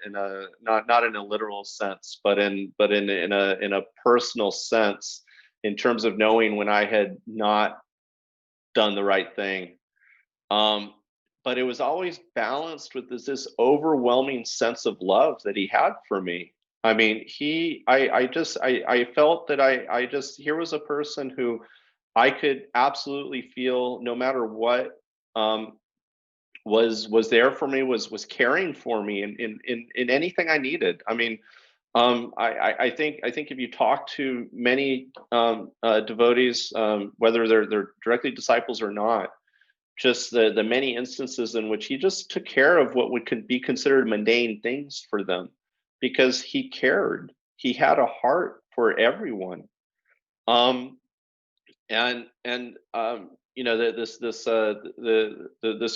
Speaker 7: not in a literal sense, but in a personal sense, in terms of knowing when I had not done the right thing. But it was always balanced with this overwhelming sense of love that he had for me. I mean, I felt that here was a person who I could absolutely feel, no matter what, was there for me, was caring for me in anything I needed. I mean, I think if you talk to many devotees, whether they're directly disciples or not, just the many instances in which he just took care of what could be considered mundane things for them, because he cared. He had a heart for everyone. And this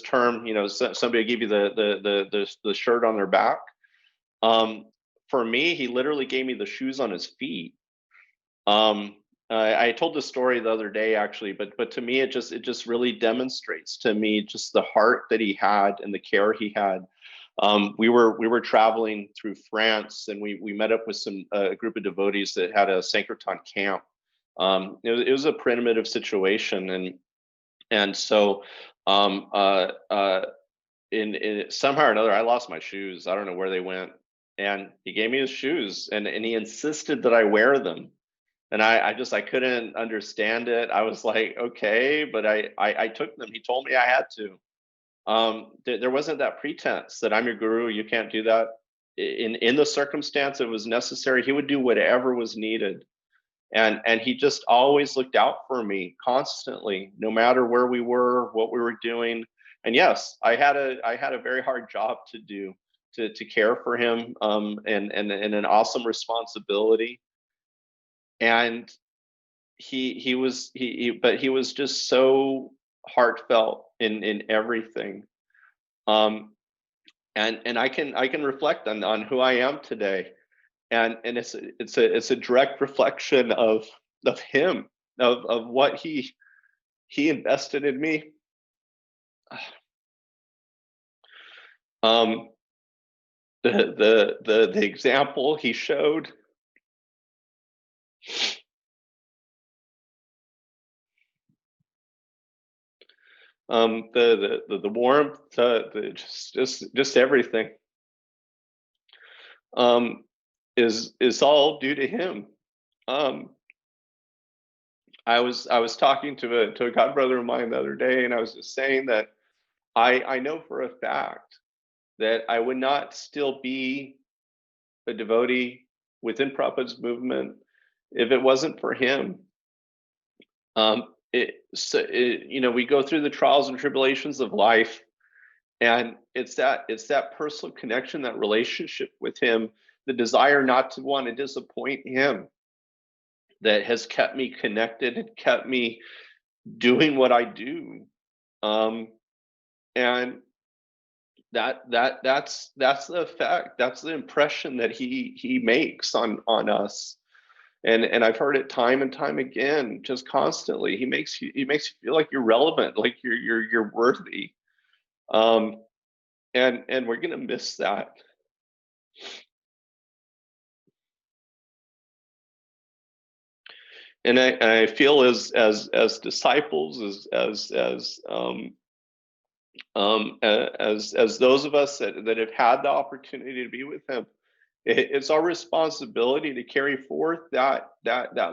Speaker 7: term, somebody give you the shirt on their back. For me, he literally gave me the shoes on his feet. I told this story the other day, actually, but to me, it just really demonstrates to me just the heart that he had and the care he had. We were traveling through France, and we met up with a group of devotees that had a Sankirtan camp. It was a primitive situation, and so in somehow or another, I lost my shoes. I don't know where they went, and he gave me his shoes, and he insisted that I wear them. And I couldn't understand it. I was like, okay, but I took them. He told me I had to. There wasn't that pretense that I'm your guru, you can't do that. In the circumstance it was necessary, he would do whatever was needed. And he just always looked out for me constantly, no matter where we were, what we were doing. And yes, I had a very hard job to do, to care for him, and an awesome responsibility. And he was just so heartfelt in everything. And I can reflect on who I am today, and it's a direct reflection of him, of what he invested in me. The example he showed, the warmth, just everything, is all due to him. I was talking to a god brother of mine the other day, and I was just saying that I know for a fact that I would not still be a devotee within Prabhupada's movement if it wasn't for him. We go through the trials and tribulations of life, and it's that personal connection, that relationship with him, the desire not to want to disappoint him, that has kept me connected and kept me doing what I do. And that's the effect, that's the impression that he makes on us. And I've heard it time and time again, just constantly. He makes you feel like you're relevant, like you're worthy. And we're gonna miss that. And I feel as disciples, as those of us that have had the opportunity to be with him, it's our responsibility to carry forth that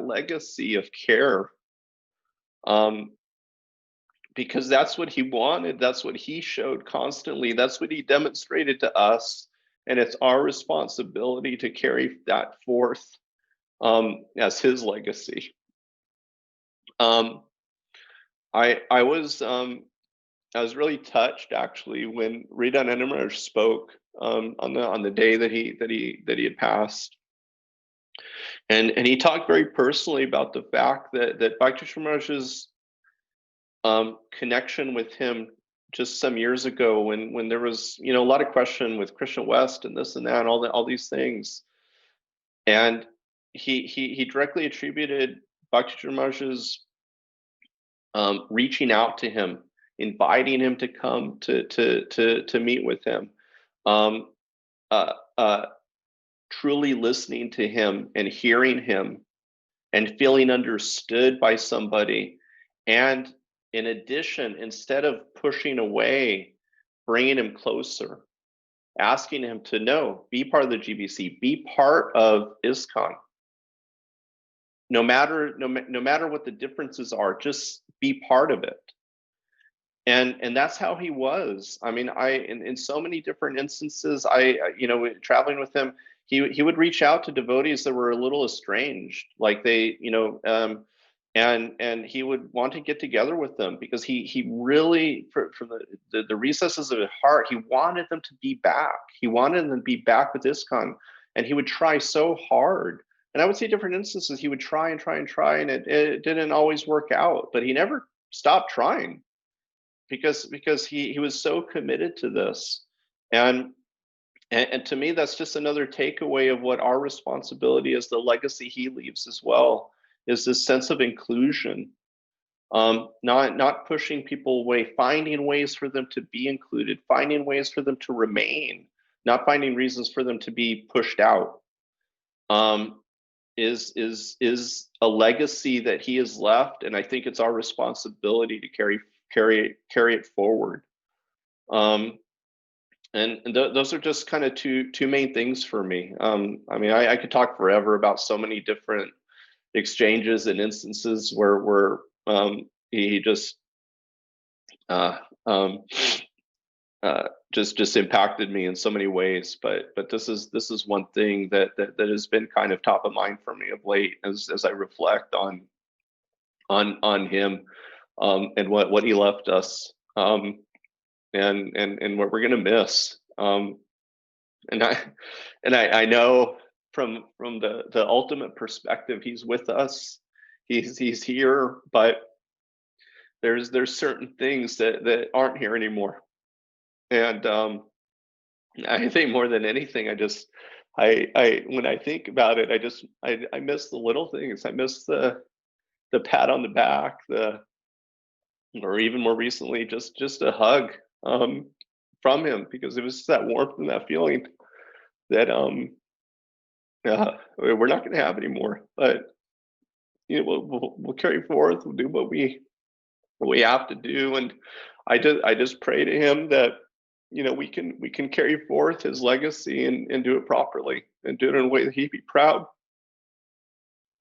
Speaker 7: legacy of care, because that's what he wanted, that's what he showed constantly, that's what he demonstrated to us, and it's our responsibility to carry that forth as his legacy. I was really touched, actually, when Rita Maharaj spoke on the day that he had passed, and he talked very personally about the fact that Bhakti Maharaj's connection with him just some years ago, when there was a lot of question with Krishna West and this and that and all these things, and he directly attributed Bhakti Maharaj's reaching out to him, inviting him to come to meet with him, truly listening to him and hearing him and feeling understood by somebody. And in addition, instead of pushing away, bringing him closer, asking him to be part of the GBC, be part of ISKCON. No matter what the differences are, just be part of it. And that's how he was. I mean, in so many different instances, traveling with him, he would reach out to devotees that were a little estranged, like they, and he would want to get together with them, because he really, from the recesses of his heart, he wanted them to be back. He wanted them to be back with ISKCON, and he would try so hard. And I would see different instances, he would try and try and try, and it didn't always work out, but he never stopped trying, because he was so committed to this. And to me, that's just another takeaway of what our responsibility is, the legacy he leaves as well, is this sense of inclusion, not pushing people away, finding ways for them to be included, finding ways for them to remain, not finding reasons for them to be pushed out, is a legacy that he has left, and I think it's our responsibility to carry it forward. And those are just kind of two main things for me. I mean, I could talk forever about so many different exchanges and instances where he just impacted me in so many ways. But this is one thing that has been kind of top of mind for me of late, as I reflect on him, and what he left us, and what we're gonna miss. And I know from the ultimate perspective, he's with us, he's here, but there's certain things that aren't here anymore, and I think more than anything, when I think about it, I miss the little things. I miss the pat on the back, or even more recently, just a hug from him, because it was that warmth and that feeling that we're not going to have anymore. But we'll carry forth. We'll do what we have to do, and I just pray to him that we can carry forth his legacy and do it properly and do it in a way that he'd be proud.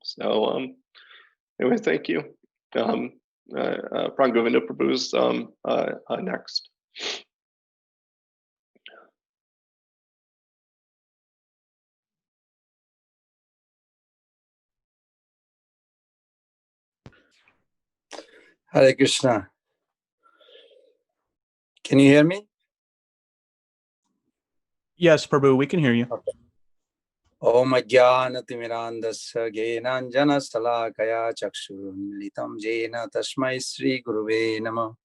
Speaker 7: So anyway, thank you. Prangovinda Prabhu's next.
Speaker 8: Hare Krishna. Can you hear me?
Speaker 3: Yes, Prabhu, we can hear you.
Speaker 8: Om Ajnanatimirandasya Gyananjana Salakaya Chakshurunmilitam Jena Tasmai Sri Guruve Namah.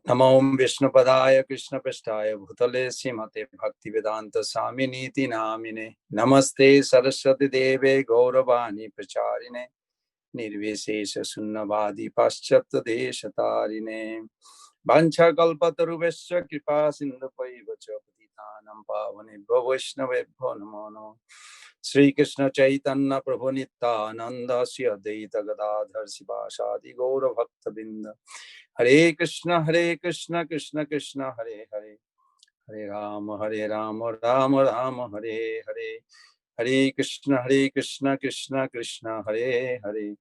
Speaker 8: Namo Vishnupadaya Krishna Prasthaya Bhutale Srimate Bhaktivedanta Swaminiti Namine. Namaste Saraswati Deve Gauravani Pracharine Nirvishesha Sunnavadi Paschatya Deshatarine. Vancha kalpatarubhasya kripa sindhupaiva cha patitanam pavanebhyo vaishnavebhyo namo namo. Sri Krishna Chaitanya Prabhu Nityananda Sri Advaita Gadadhar Sivasadi Gaura Bhakta Binda. Hare Krishna Krishna Krishna Hare Hare. Hare Rama Rama Rama Hare Hare. Hare Krishna Krishna Krishna Hare Hare.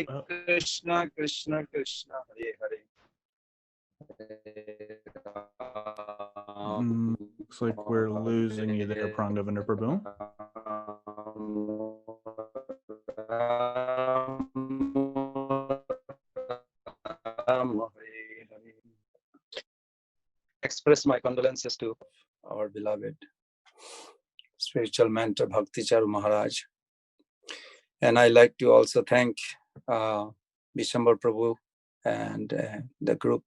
Speaker 8: Krishna Krishna Hare Hare.
Speaker 3: Looks like we're losing you there, Prangovinda Prabhu.
Speaker 8: Express my condolences to our beloved spiritual mentor Bhakti Charu Maharaj. And I like to also thank Bishambar Prabhu and the group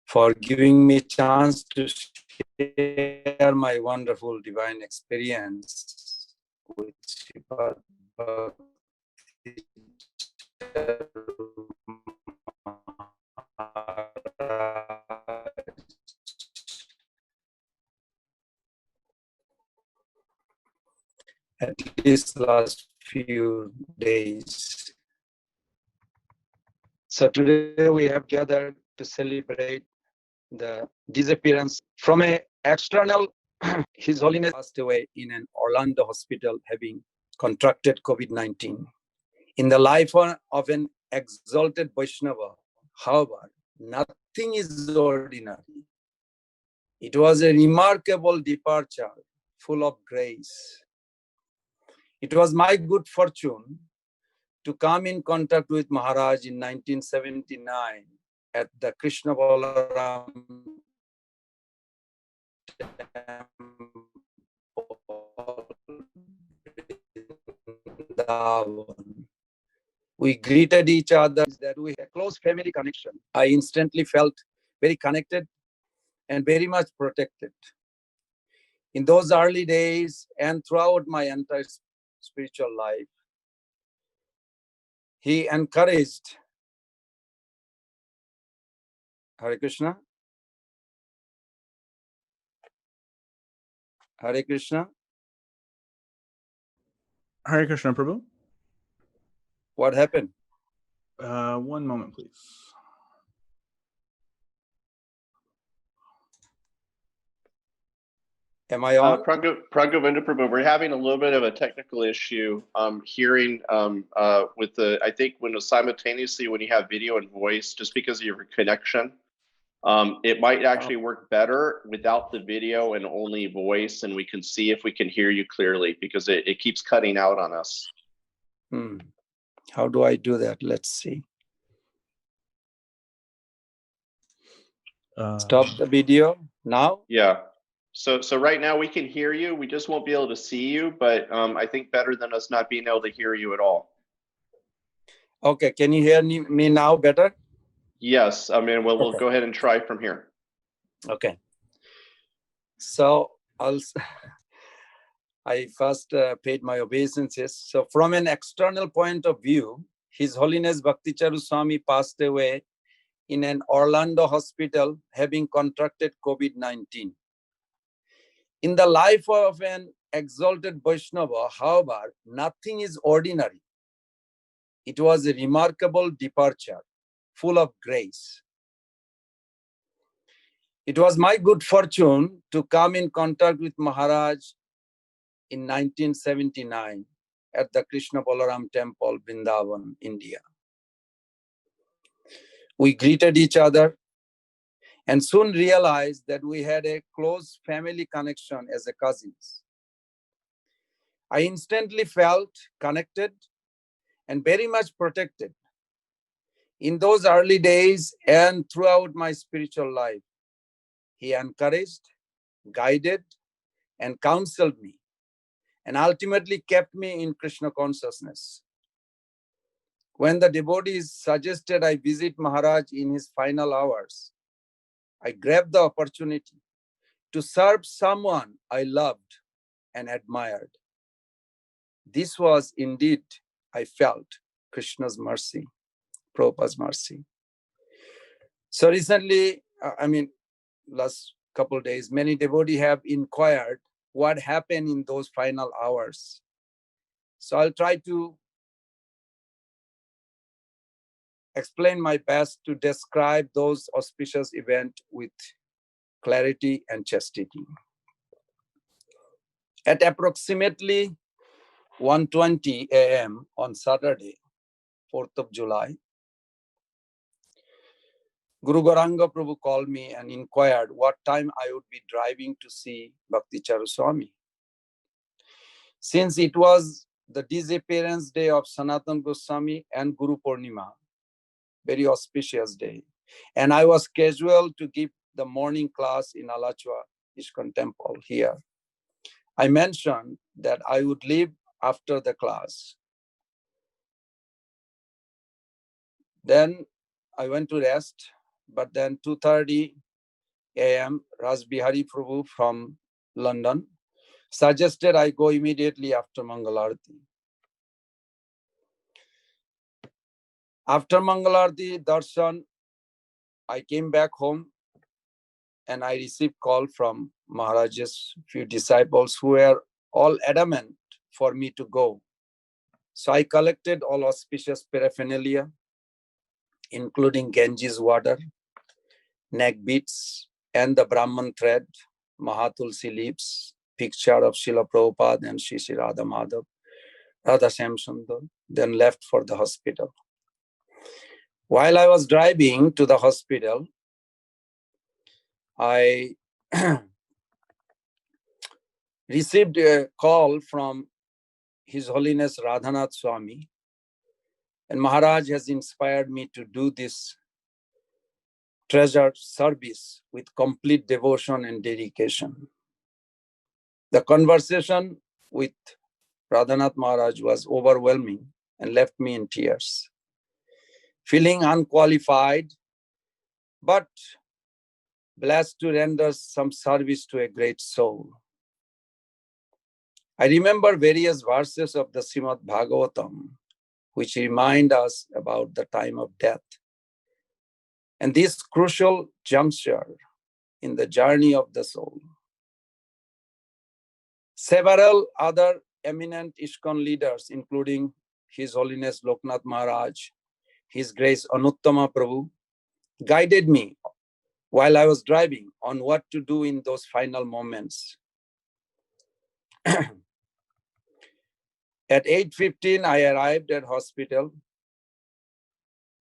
Speaker 8: for giving me a chance to share my wonderful divine experience with Sripad Bhakti Charu Maharaj. At least last few days. So today we have gathered to celebrate the disappearance from an external. His Holiness passed away in an Orlando hospital having contracted COVID-19. In the life of an exalted Vaishnava, however, nothing is ordinary. It was a remarkable departure, full of grace. It was my good fortune to come in contact with Maharaj in 1979 at the Krishna Balaram Temple. We greeted each other, that we had a close family connection. I instantly felt very connected and very much protected. In those early days and throughout my entire spiritual life, he encouraged. Hare Krishna. Hare Krishna.
Speaker 3: Hare Krishna Prabhu.
Speaker 8: What happened?
Speaker 3: One moment, please.
Speaker 8: Am I on?
Speaker 7: Prangovinda Prabhu, we're having a little bit of a technical issue hearing with the, I think when simultaneously when you have video and voice, just because of your connection, it might actually work better without the video and only voice, and we can see if we can hear you clearly, because it keeps cutting out on us.
Speaker 8: How do I do that? Let's see. Stop the video now?
Speaker 7: Yeah. So right now we can hear you. We just won't be able to see you, but I think better than us not being able to hear you at all.
Speaker 8: Okay, can you hear me now better?
Speaker 7: Yes, I mean, we'll
Speaker 8: Okay.
Speaker 7: go ahead and try from here.
Speaker 8: Okay. So I first paid my obeisances. So from an external point of view, His Holiness Bhakti Charu Swami passed away in an Orlando hospital having contracted COVID-19. In the life of an exalted Vaishnava, however, nothing is ordinary. It was a remarkable departure, full of grace. It was my good fortune to come in contact with Maharaj in 1979 at the Krishna Balaram Temple, Vrindavan, India. We greeted each other and soon realized that we had a close family connection as a cousins. I instantly felt connected and very much protected. In those early days and throughout my spiritual life, he encouraged, guided, and counseled me, and ultimately kept me in Krishna consciousness. When the devotees suggested I visit Maharaj in his final hours, I grabbed the opportunity to serve someone I loved and admired. This was indeed, I felt, Krishna's mercy, Prabhupada's mercy. So recently, last couple of days, many devotees have inquired what happened in those final hours. So I'll try to explain my best to describe those auspicious events with clarity and chastity. At approximately 1:20 a.m. on Saturday, 4th of July, Guru Gauranga Prabhu called me and inquired what time I would be driving to see Bhakti Charu Swami. Since it was the disappearance day of Sanatan Goswami and Guru Purnima, very auspicious day, and I was scheduled to give the morning class in Alachua ISKCON temple here, I mentioned that I would leave after the class. Then I went to rest, but then 2:30 a.m. Raj Bihari Prabhu from London suggested I go immediately after Mangalarti. After Mangalarti darshan, I came back home and I received call from Maharaj's few disciples who were all adamant for me to go. So I collected all auspicious paraphernalia, including Ganges water, neck beads, and the Brahman thread, Mahatulsi leaves, picture of Srila Prabhupada and Shri Shri Radha Madhav, Radha Shamsundar, then left for the hospital. While I was driving to the hospital, I received a call from His Holiness Radhanath Swami, and Maharaj has inspired me to do this treasured service with complete devotion and dedication. The conversation with Radhanath Maharaj was overwhelming and left me in tears, feeling unqualified, but blessed to render some service to a great soul. I remember various verses of the Srimad Bhagavatam, which remind us about the time of death. And this crucial juncture in the journey of the soul. Several other eminent ISKCON leaders, including His Holiness Loknath Maharaj, His Grace Anuttama Prabhu, guided me while I was driving on what to do in those final moments. At 8:15, I arrived at hospital.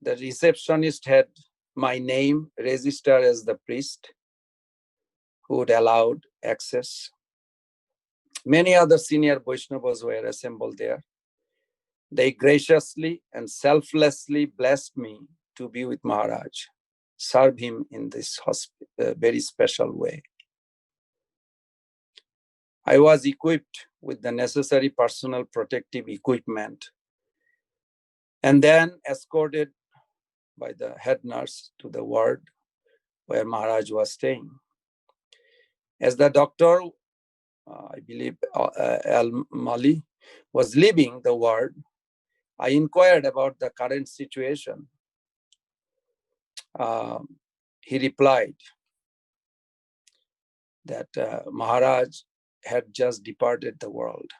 Speaker 8: The receptionist had my name registered as the priest who would allow access. Many other senior Vaishnavas were assembled there. They graciously and selflessly blessed me to be with Maharaj, serve him in this very special way. I was equipped with the necessary personal protective equipment and then escorted by the head nurse to the ward where Maharaj was staying. As the doctor, I believe Al-Mali, was leaving the ward, I inquired about the current situation. He replied that Maharaj had just departed the world.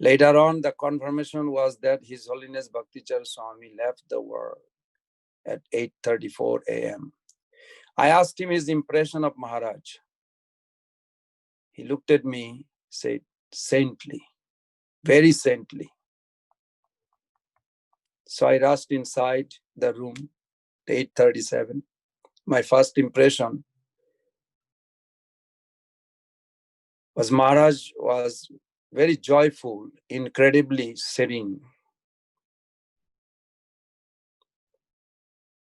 Speaker 8: Later on, the confirmation was that His Holiness Bhakti Charu Swami left the world at 8:34 a.m. I asked him his impression of Maharaj. He looked at me, said, saintly, very saintly. So I rushed inside the room, 8:37. My first impression was Maharaj was very joyful, incredibly serene.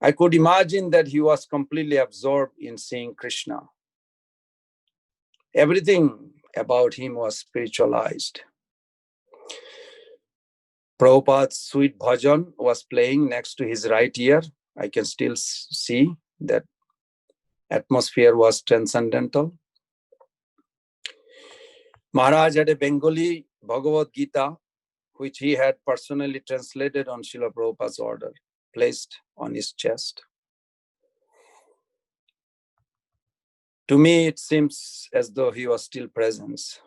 Speaker 8: I could imagine that he was completely absorbed in seeing Krishna. Everything about him was spiritualized. Prabhupada's sweet bhajan was playing next to his right ear. I can still see that atmosphere was transcendental. Maharaj had a Bengali Bhagavad Gita, which he had personally translated on Srila Prabhupada's order, placed on his chest. To me, it seems as though he was still present.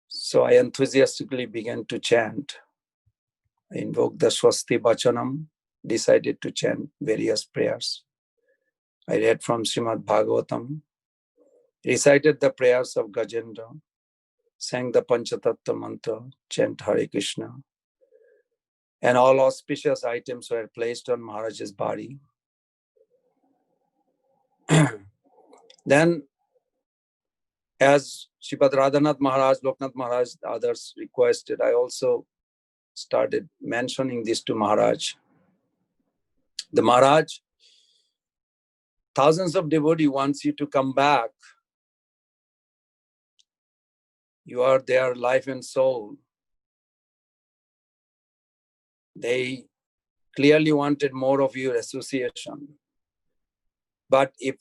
Speaker 8: So I enthusiastically began to chant. I invoked the Swasti Bachanam, decided to chant various prayers. I read from Srimad Bhagavatam, recited the prayers of Gajendra, sang the Panchatattva mantra, chant Hare Krishna, and all auspicious items were placed on Maharaj's body. Then, as Sripad Radhanath Maharaj, Loknath Maharaj, the others requested, I also started mentioning this to Maharaj. The Maharaj, thousands of devotees wants you to come back. You are their life and soul. They clearly wanted more of your association. But if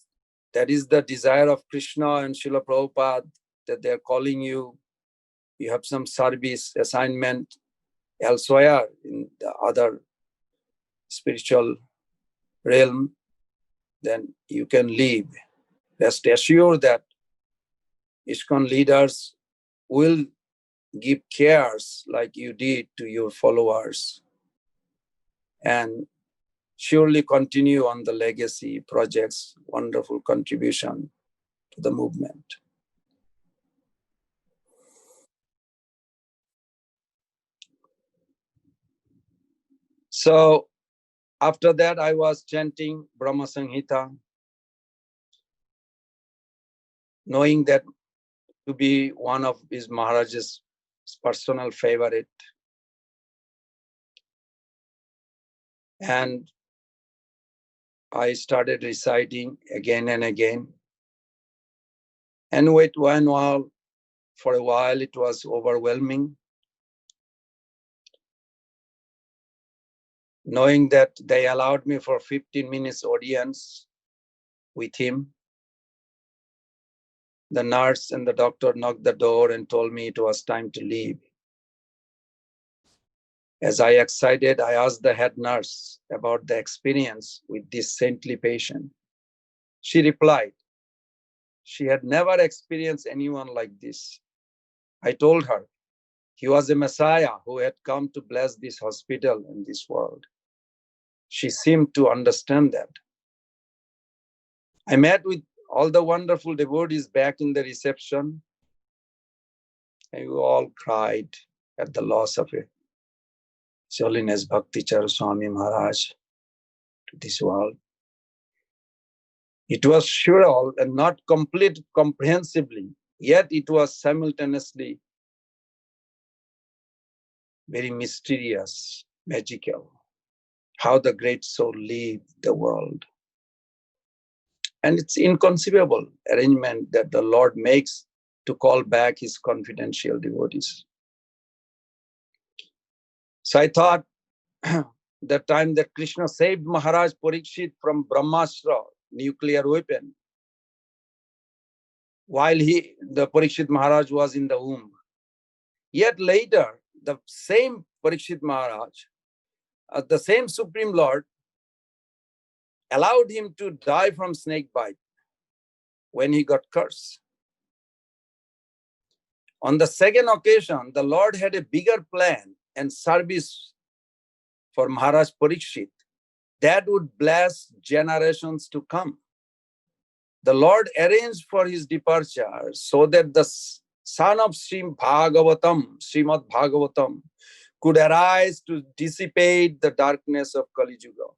Speaker 8: that is the desire of Krishna and Srila Prabhupada, that they're calling you, you have some service assignment elsewhere in the other spiritual realm, then you can leave. Rest assured that ISKCON leaders will give cares like you did to your followers and surely continue on the legacy projects, wonderful contribution to the movement. So after that, I was chanting Brahma Samhita, knowing that to be one of his Maharaj's personal favorite. And I started reciting again and again. And for a while, it was overwhelming. Knowing that they allowed me for 15 minutes audience with him. The nurse and the doctor knocked the door and told me it was time to leave. As I excited, I asked the head nurse about the experience with this saintly patient. She replied, she had never experienced anyone like this. I told her, he was a Messiah who had come to bless this hospital and this world. She seemed to understand that. I met with all the wonderful devotees back in the reception, and we all cried at the loss of it. His Holiness Bhakti Charu Swami Maharaj to this world. It was surreal and not complete comprehensively, yet it was simultaneously very mysterious, magical, how the great soul leaves the world. And it's inconceivable arrangement that the Lord makes to call back his confidential devotees. So I thought the time that Krishna saved Maharaj Parikshit from Brahmastra, nuclear weapon, while the Parikshit Maharaj was in the womb. Yet later, the same Parikshit Maharaj, the same Supreme Lord, allowed him to die from snake bite when he got cursed. On the second occasion, the Lord had a bigger plan and service for Maharaj Parikshit that would bless generations to come. The Lord arranged for his departure so that the son of Srimad Bhagavatam, could arise to dissipate the darkness of Kali Yuga.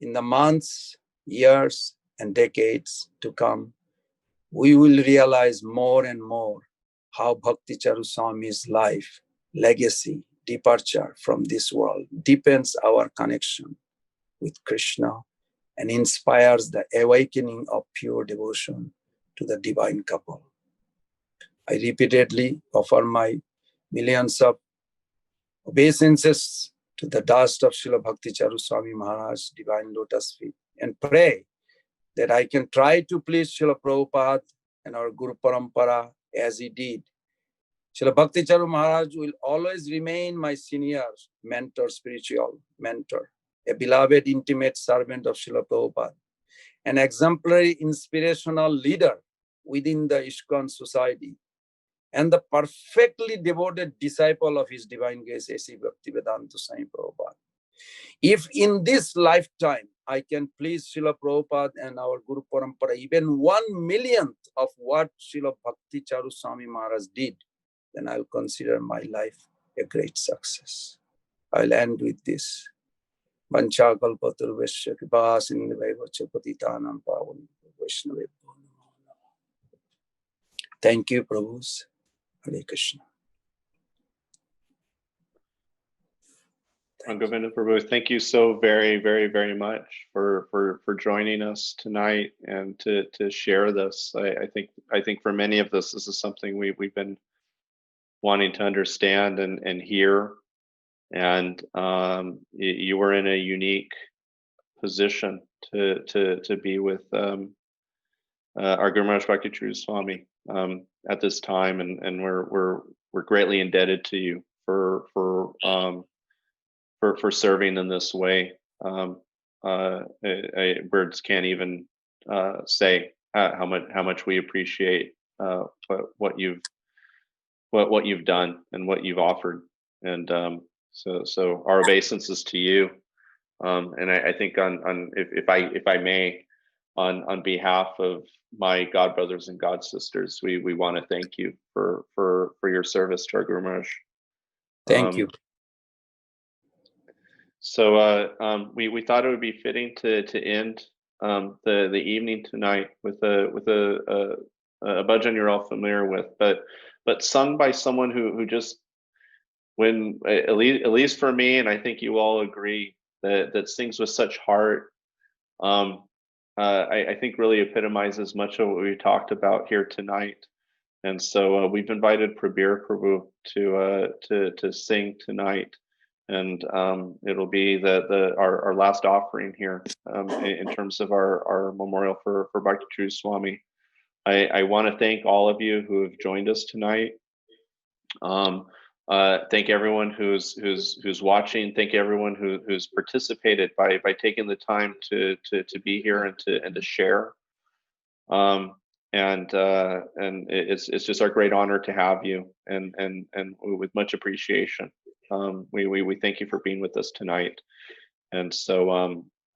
Speaker 8: In the months, years, and decades to come, we will realize more and more how Bhakti Charu Swami's life, legacy, departure from this world deepens our connection with Krishna and inspires the awakening of pure devotion to the divine couple. I repeatedly offer my millions of obeisances to the dust of Srila Bhakti Charu Swami Maharaj's divine lotus feet and pray that I can try to please Srila Prabhupada and our Guru Parampara as he did. Srila Bhakti Charu Maharaj will always remain my senior mentor, spiritual mentor, a beloved intimate servant of Srila Prabhupada, an exemplary inspirational leader within the ISKCON society, and the perfectly devoted disciple of His Divine Grace, A.C. Bhaktivedanta Swami Prabhupada. If in this lifetime I can please Srila Prabhupada and our Guru Parampara even 1/1,000,000th of what Srila Bhakti Charu Swami Maharaj did, then I'll consider my life a great success. I'll end with this. Vancha kalpatarvesya kripa sindhuvaivacha patitanam pavanam vaishnavebhyo namo namaha. Thank you, Prabhus. Hare Krishna.
Speaker 7: Govinda Prabhu, thank you so very, very, very much for joining us tonight and to share this. I think for many of us, this is something we've been wanting to understand and hear. And you were in a unique position to be with our Guru Maharaj Bhakti Charu Swami at this time, and we're greatly indebted to you for serving in this way. Words can't even say how much we appreciate what you've done and what you've offered, and so our obeisances to you, and I think on if I may, on behalf of my God brothers and God sisters, we want to thank you for your service to our Guru Maharaj.
Speaker 8: Thank you.
Speaker 7: So we thought it would be fitting to end the evening tonight with a bhajan you're all familiar with, but sung by someone who just, when at least for me, and I think you all agree, that sings with such heart. I think really epitomizes much of what we talked about here tonight. And so we've invited Prabir Prabhu to sing tonight. And it'll be our last offering here in terms of our memorial for Bhakti Charu Swami. I want to thank all of you who have joined us tonight. Thank everyone who's watching. Thank everyone who's participated by taking the time to be here and to share. And it's just our great honor to have you, and with much appreciation. We thank you for being with us tonight. And so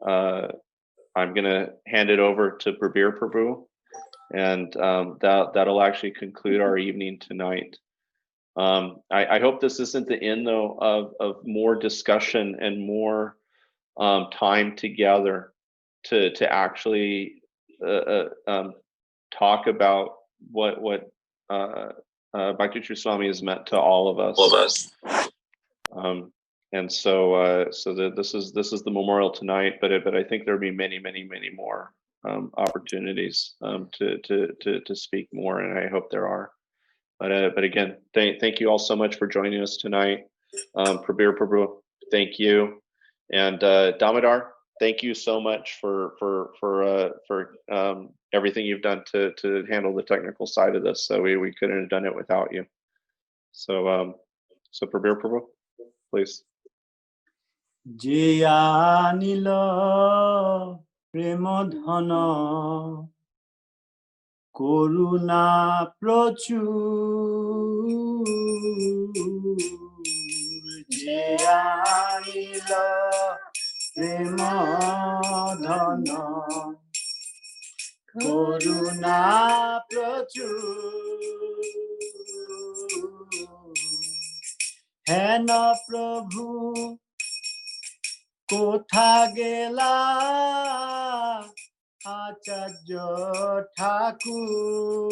Speaker 7: I'm gonna hand it over to Prabir Prabhu, and that'll actually conclude our evening tonight. I hope this isn't the end though of more discussion and more time together to actually talk about what Bhakti Charu Swami has meant to all of us. And so this is the memorial tonight, but I think there'll be many more opportunities to speak more, and I hope there are. But again, thank you all so much for joining us tonight. Prabir Prabhu, thank you. And Damodar, thank you so much for everything you've done to handle the technical side of this. So we couldn't have done it without you. So so Prabir Prabhu, please.
Speaker 9: Jayanila Premodhana Koruna Prochur Jayanila Premodhana Koruna Prochur Hena Prabhu কোথা গেলা আচার্য ঠাকুর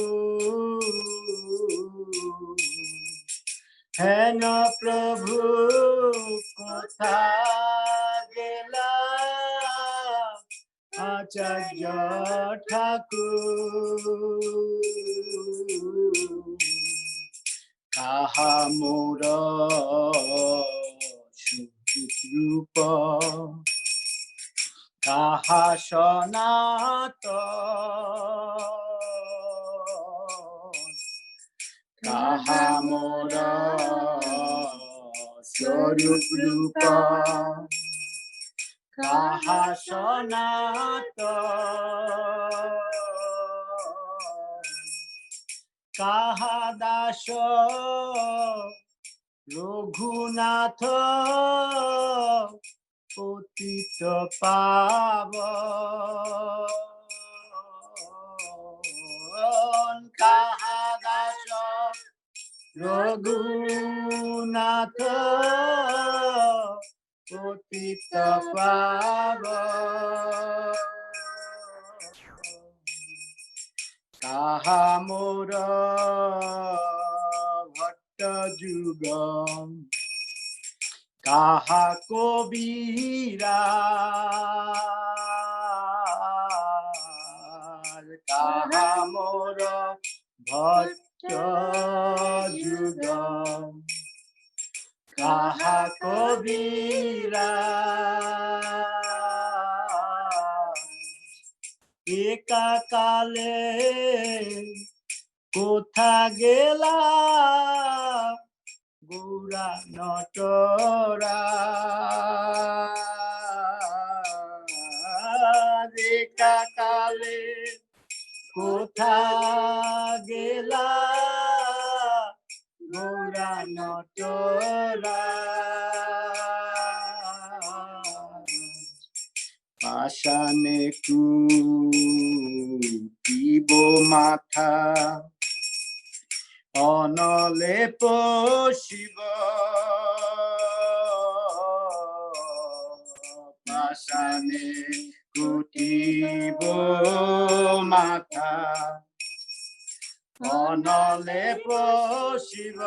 Speaker 9: হেন প্রভু কোথা গেলা আচার্য ঠাকুর কাহা মোর রূপ কাহা সনাত কাহা মোর স্বরূপ রূপ কাহা সনাত কাহা দাস রঘুনাথ পতিত পাবন কাহা দাস রঘুনাথ পতিত পাবন কাহা মোর ভট্ট যুগম কাহা কবিরা কাহা মোর ভট্ট যুগম কাহা কবিরা একা কালে কোথা গেলা গৌরা নটরা একা কালে কোথা গেলা গৌরা নটরা পাশানে কুটিব মাথা অনলে পশিব পাশানে কুটিব মাথা অনলে পশিব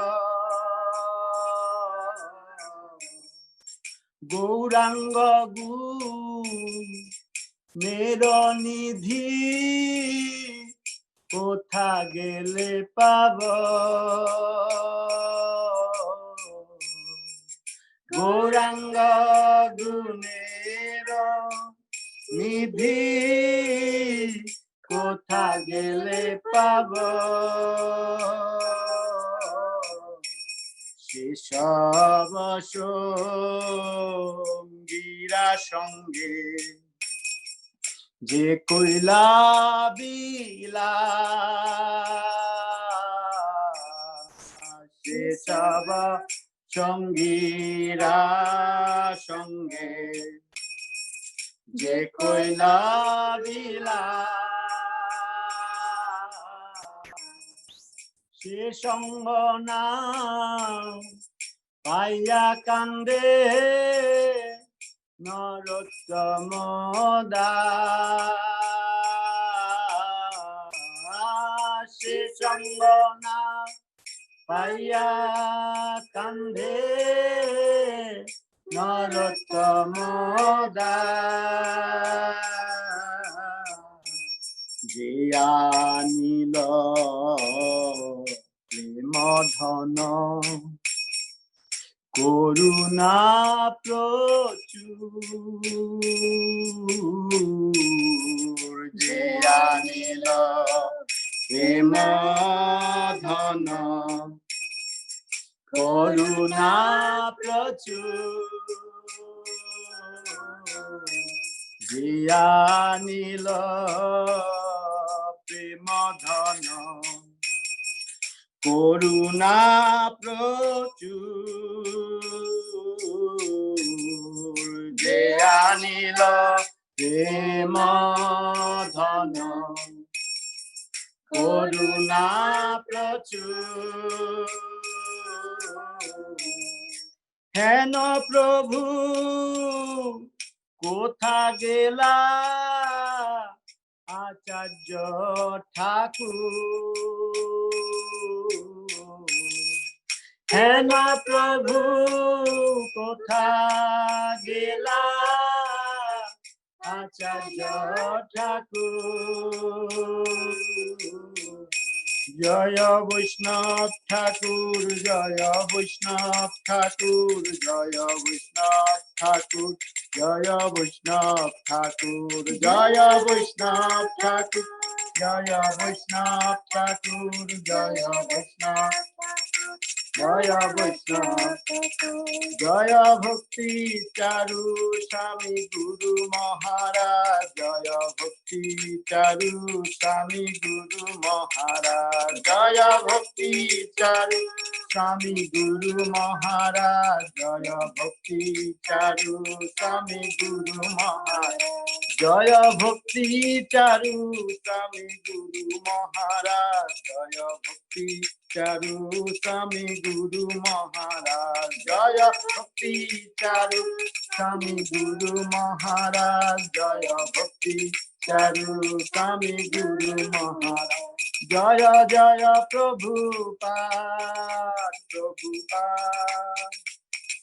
Speaker 9: গৌরাঙ্গ মের নিধি কোথা গেলে পাব গৌরাঙ্গ গুণের নিধি কোথা গেলে পাব সেসব সঙ্গীরা সঙ্গে যে কইলা বিলা সেসব সঙ্গীরা সঙ্গে যে কইলা বিলা সে সঙ্গ না পাইয়া কান্দে নরোত্তম দাস সে সঙ্গ না পাইয়া কান্দে নরোত্তম দাস যে আনিল প্রেম ধন করুণা প্রচুর যে আনিল প্রেম ধন করুণা প্রচুর যে আনিল প্রেম ধন করুণা প্রচুর যে আনিল প্রেম ধন করুণা প্রচুর হেন প্রভু কোথা গেলা আচার্য ঠাকুর হেন প্রভু কোথা গেলা আচার্য ঠাকুর জয় বৈষ্ণব ঠাকুর জয় বৈষ্ণব ঠাকুর জয় বৈষ্ণব ঠাকুর জয় বৈষ্ণব ঠাকুর জয় বৈষ্ণব ঠাকুর জয় বৈষ্ণব ঠাকুর জয় বৈষ্ণব জয় বৈষ্ণব জয় ভক্তি চারু স্বামী গুরু মহারাজ জয় ভক্তি চারু স্বামী গুরু মহারাজ জয় ভক্তি চারু স্বামী গুরু মহারাজ জয় ভক্তি চারু স্বামী গুরু মহারাজ জয় ভক্তি চারু স্বামী গুরু মহারাজ জয় ভক্তি চারু স্বামী গুরু মহারাজ জয় ভক্তি চারু স্বামী গুরু মহারাজ জয় ভক্তি চারু স্বামী গুরু মহারাজ জয় জয় প্রভুপাদ প্রভুপাদ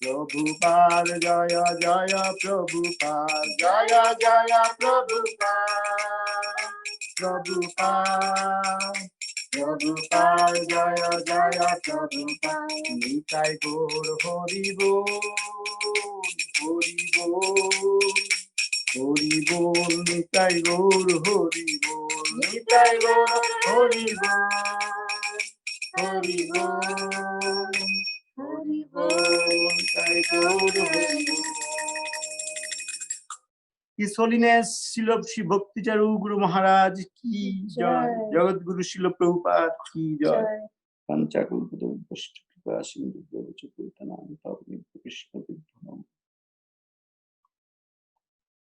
Speaker 9: প্রভুপাদ জয় জয় প্রভুপাদ জয় জয় প্রভুপাদ প্রভুপাদ প্রভুপাদ জয় জয় প্রভুপাদ নিতাই গৌর হরি বল হরি বল হরি বল নিতাই গৌর হরি বল নিতাই গৌর হরি বল হরি বল হরি বল নিতাই গৌর হরি বল। His Holiness Srila Shri Bhakti Charu Guru Maharaj ki jai, Jagat Guru Srila Prabhupada ki jai, Panchakul Buddha Vishnu Kripa Sindhu Devacha Purtanam Tavni Krishna